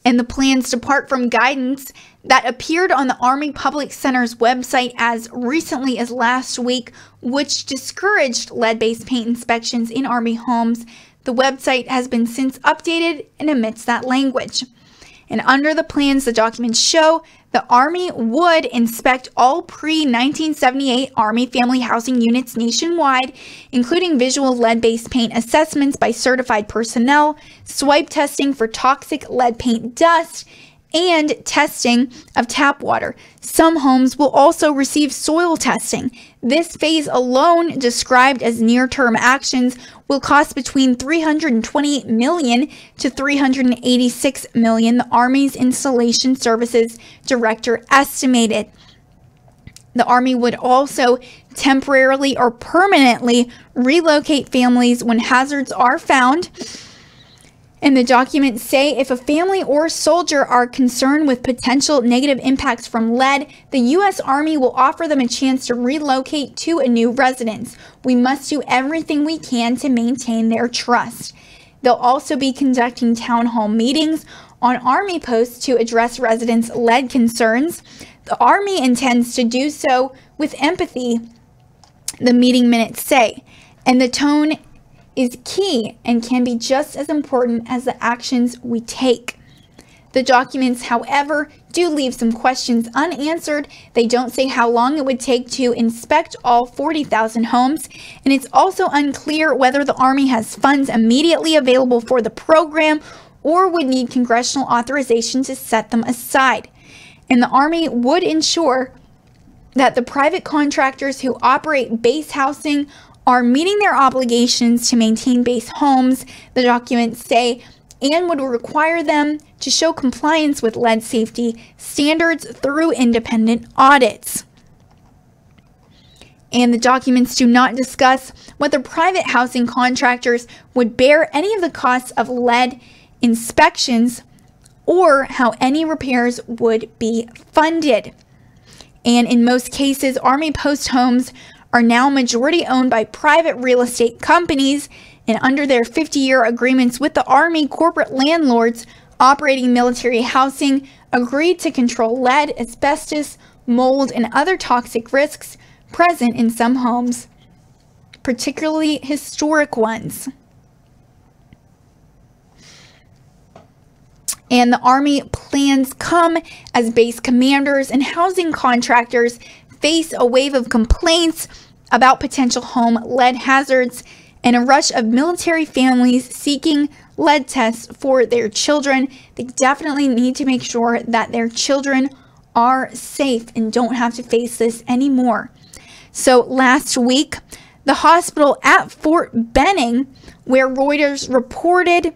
And the plans depart from guidance that appeared on the Army Public Center's website as recently as last week, which discouraged lead-based paint inspections in Army homes. The website has been since updated and omits that language. And under the plans, the documents show the Army would inspect all pre-1978 Army family housing units nationwide, including visual lead-based paint assessments by certified personnel, swipe testing for toxic lead paint dust, and testing of tap water. Some homes will also receive soil testing. This phase alone, described as near-term actions, will cost between $328 million to $386 million, the Army's Installation Services Director estimated. The Army would also temporarily or permanently relocate families when hazards are found. And the documents say if a family or soldier are concerned with potential negative impacts from lead, the U.S. Army will offer them a chance to relocate to a new residence. We must do everything we can to maintain their trust. They'll also be conducting town hall meetings on Army posts to address residents' lead concerns. The Army intends to do so with empathy, the meeting minutes say, and the tone is key and can be just as important as the actions we take. The documents, however, do leave some questions unanswered. They don't say how long it would take to inspect all 40,000 homes, and it's also unclear whether the Army has funds immediately available for the program or would need congressional authorization to set them aside. And the Army would ensure that the private contractors who operate base housing are meeting their obligations to maintain base homes, the documents say, and would require them to show compliance with lead safety standards through independent audits. And the documents do not discuss whether private housing contractors would bear any of the costs of lead inspections or how any repairs would be funded. And in most cases, Army post homes are now majority owned by private real estate companies, and under their 50-year agreements with the Army, corporate landlords operating military housing agreed to control lead, asbestos, mold, and other toxic risks present in some homes, particularly historic ones. And the Army plans come as base commanders and housing contractors face a wave of complaints about potential home lead hazards and a rush of military families seeking lead tests for their children. They definitely need to make sure that their children are safe and don't have to face this anymore. So last week, the hospital at Fort Benning, where Reuters reported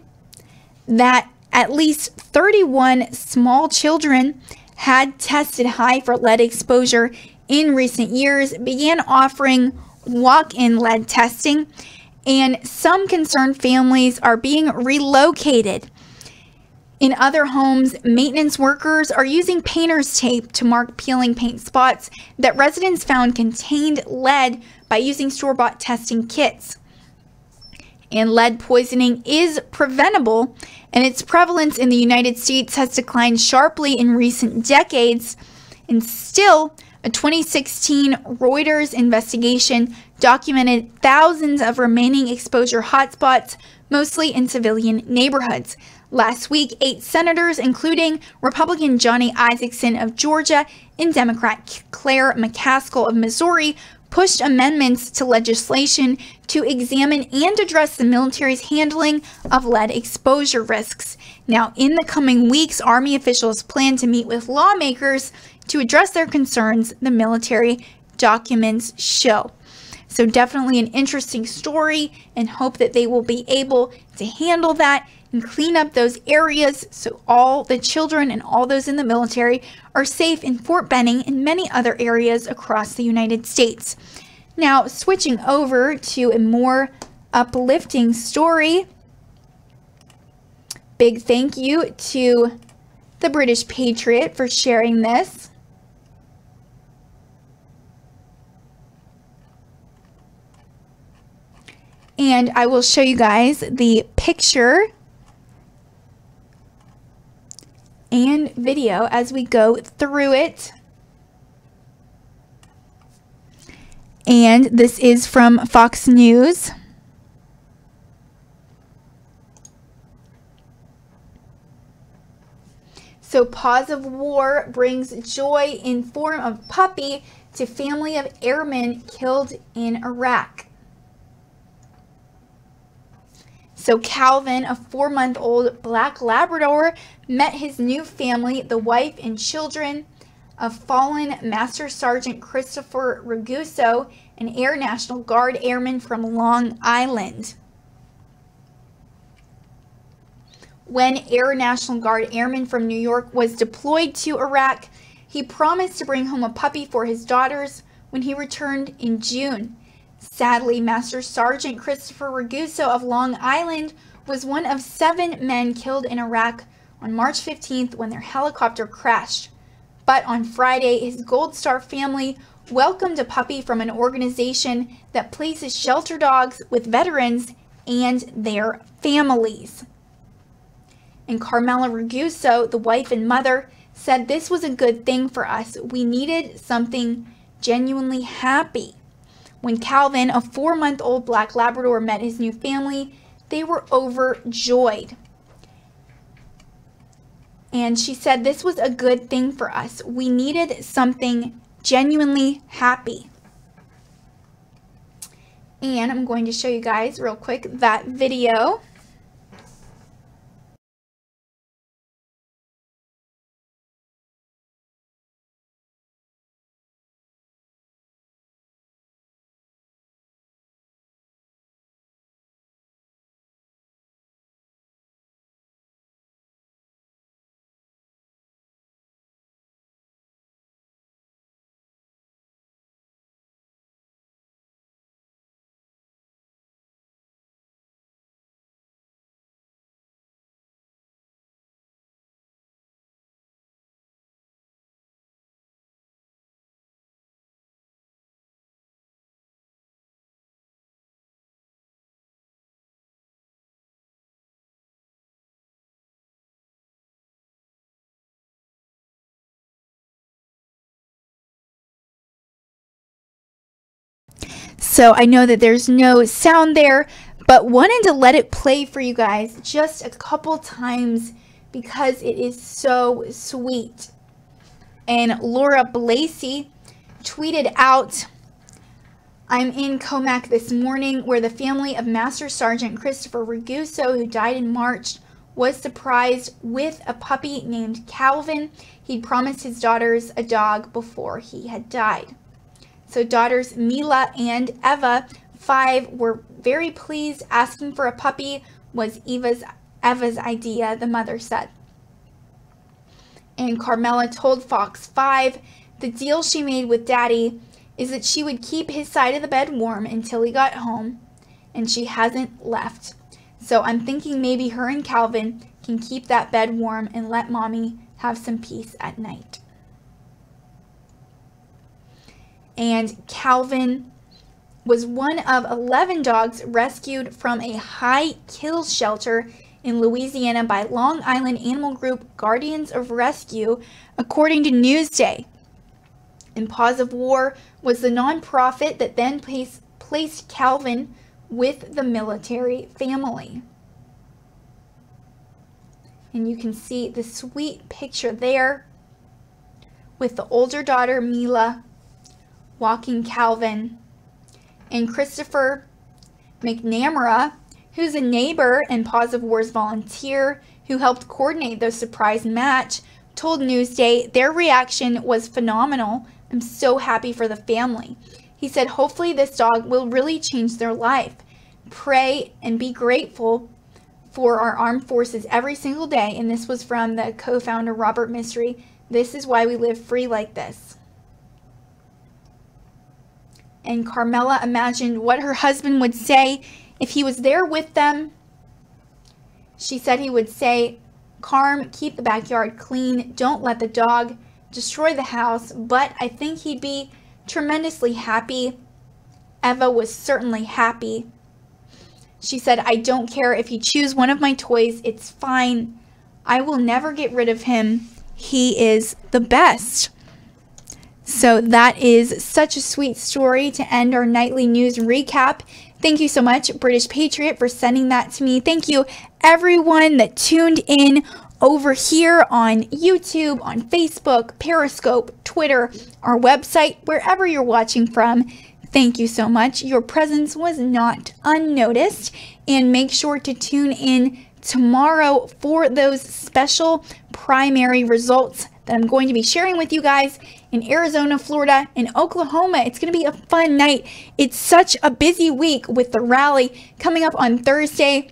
that at least 31 small children had tested high for lead exposure in recent years, began offering walk-in lead testing, and some concerned families are being relocated. In other homes, maintenance workers are using painter's tape to mark peeling paint spots that residents found contained lead by using store-bought testing kits. And lead poisoning is preventable, and its prevalence in the United States has declined sharply in recent decades, and still, a 2016 Reuters investigation documented thousands of remaining exposure hotspots, mostly in civilian neighborhoods. Last week, 8 senators, including Republican Johnny Isakson of Georgia and Democrat Claire McCaskill of Missouri, pushed amendments to legislation to examine and address the military's handling of lead exposure risks. Now, in the coming weeks, Army officials plan to meet with lawmakers to address their concerns, the military documents show. So definitely an interesting story, and hope that they will be able to handle that and clean up those areas so all the children and all those in the military are safe in Fort Benning and many other areas across the United States. Now, switching over to a more uplifting story. Big thank you to the British Patriot for sharing this. And I will show you guys the picture and video as we go through it. And this is from Fox News. So pause of war brings joy in form of puppy to family of airmen killed in Iraq. So Calvin, a 4-month-old black Labrador, met his new family, the wife and children of fallen Master Sergeant Christopher Raguso, an Air National Guard airman from Long Island. When Air National Guard airman from New York was deployed to Iraq, he promised to bring home a puppy for his daughters when he returned in June. Sadly, Master Sergeant Christopher Raguso of Long Island was one of 7 men killed in Iraq on March 15th when their helicopter crashed. But on Friday, his Gold Star family welcomed a puppy from an organization that places shelter dogs with veterans and their families. And Carmela Raguso, the wife and mother, said this was a good thing for us. We needed something genuinely happy. When Calvin, a 4-month-old black Labrador, met his new family, they were overjoyed. And she said this was a good thing for us. We needed something genuinely happy. And I'm going to show you guys real quick that video. So I know that there's no sound there, but wanted to let it play for you guys just a couple times because it is so sweet. And Laura Blasey tweeted out, I'm in Comac this morning where the family of Master Sergeant Christopher Raguso, who died in March, was surprised with a puppy named Calvin. He'd promised his daughters a dog before he had died. So daughters Mila and Eva, 5, were very pleased. Asking for a puppy was Eva's idea, the mother said. And Carmela told Fox 5 the deal she made with Daddy is that she would keep his side of the bed warm until he got home, and she hasn't left. So I'm thinking maybe her and Calvin can keep that bed warm and let Mommy have some peace at night. And Calvin was one of 11 dogs rescued from a high kill shelter in Louisiana by Long Island animal group Guardians of Rescue, according to Newsday. And Paws of War was the nonprofit that then placed Calvin with the military family. And you can see the sweet picture there with the older daughter Mila walking Calvin, and Christopher McNamara, who's a neighbor and Paws of War's volunteer who helped coordinate the surprise match, told Newsday their reaction was phenomenal. I'm so happy for the family. He said, hopefully this dog will really change their life. Pray and be grateful for our armed forces every single day. And this was from the co-founder Robert Mystery. This is why we live free like this. And Carmela imagined what her husband would say if he was there with them. She said he would say, Carm, keep the backyard clean. Don't let the dog destroy the house. But I think he'd be tremendously happy. Eva was certainly happy. She said, I don't care if you choose one of my toys. It's fine. I will never get rid of him. He is the best. So that is such a sweet story to end our nightly news recap. Thank you so much, British Patriot, for sending that to me. Thank you, everyone that tuned in over here on YouTube, on Facebook, Periscope, Twitter, our website, wherever you're watching from. Thank you so much. Your presence was not unnoticed. And make sure to tune in tomorrow for those special primary results that I'm going to be sharing with you guys in Arizona, Florida, and Oklahoma. It's going to be a fun night. It's such a busy week with the rally coming up on Thursday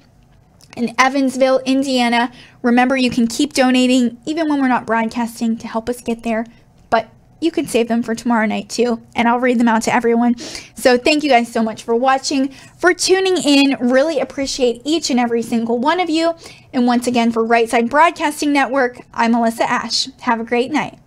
in Evansville, Indiana. Remember, you can keep donating even when we're not broadcasting to help us get there, but you can save them for tomorrow night too, and I'll read them out to everyone. So thank you guys so much for watching, for tuning in. Really appreciate each and every single one of you. And once again, for Right Side Broadcasting Network, I'm Alyssa Ashe. Have a great night.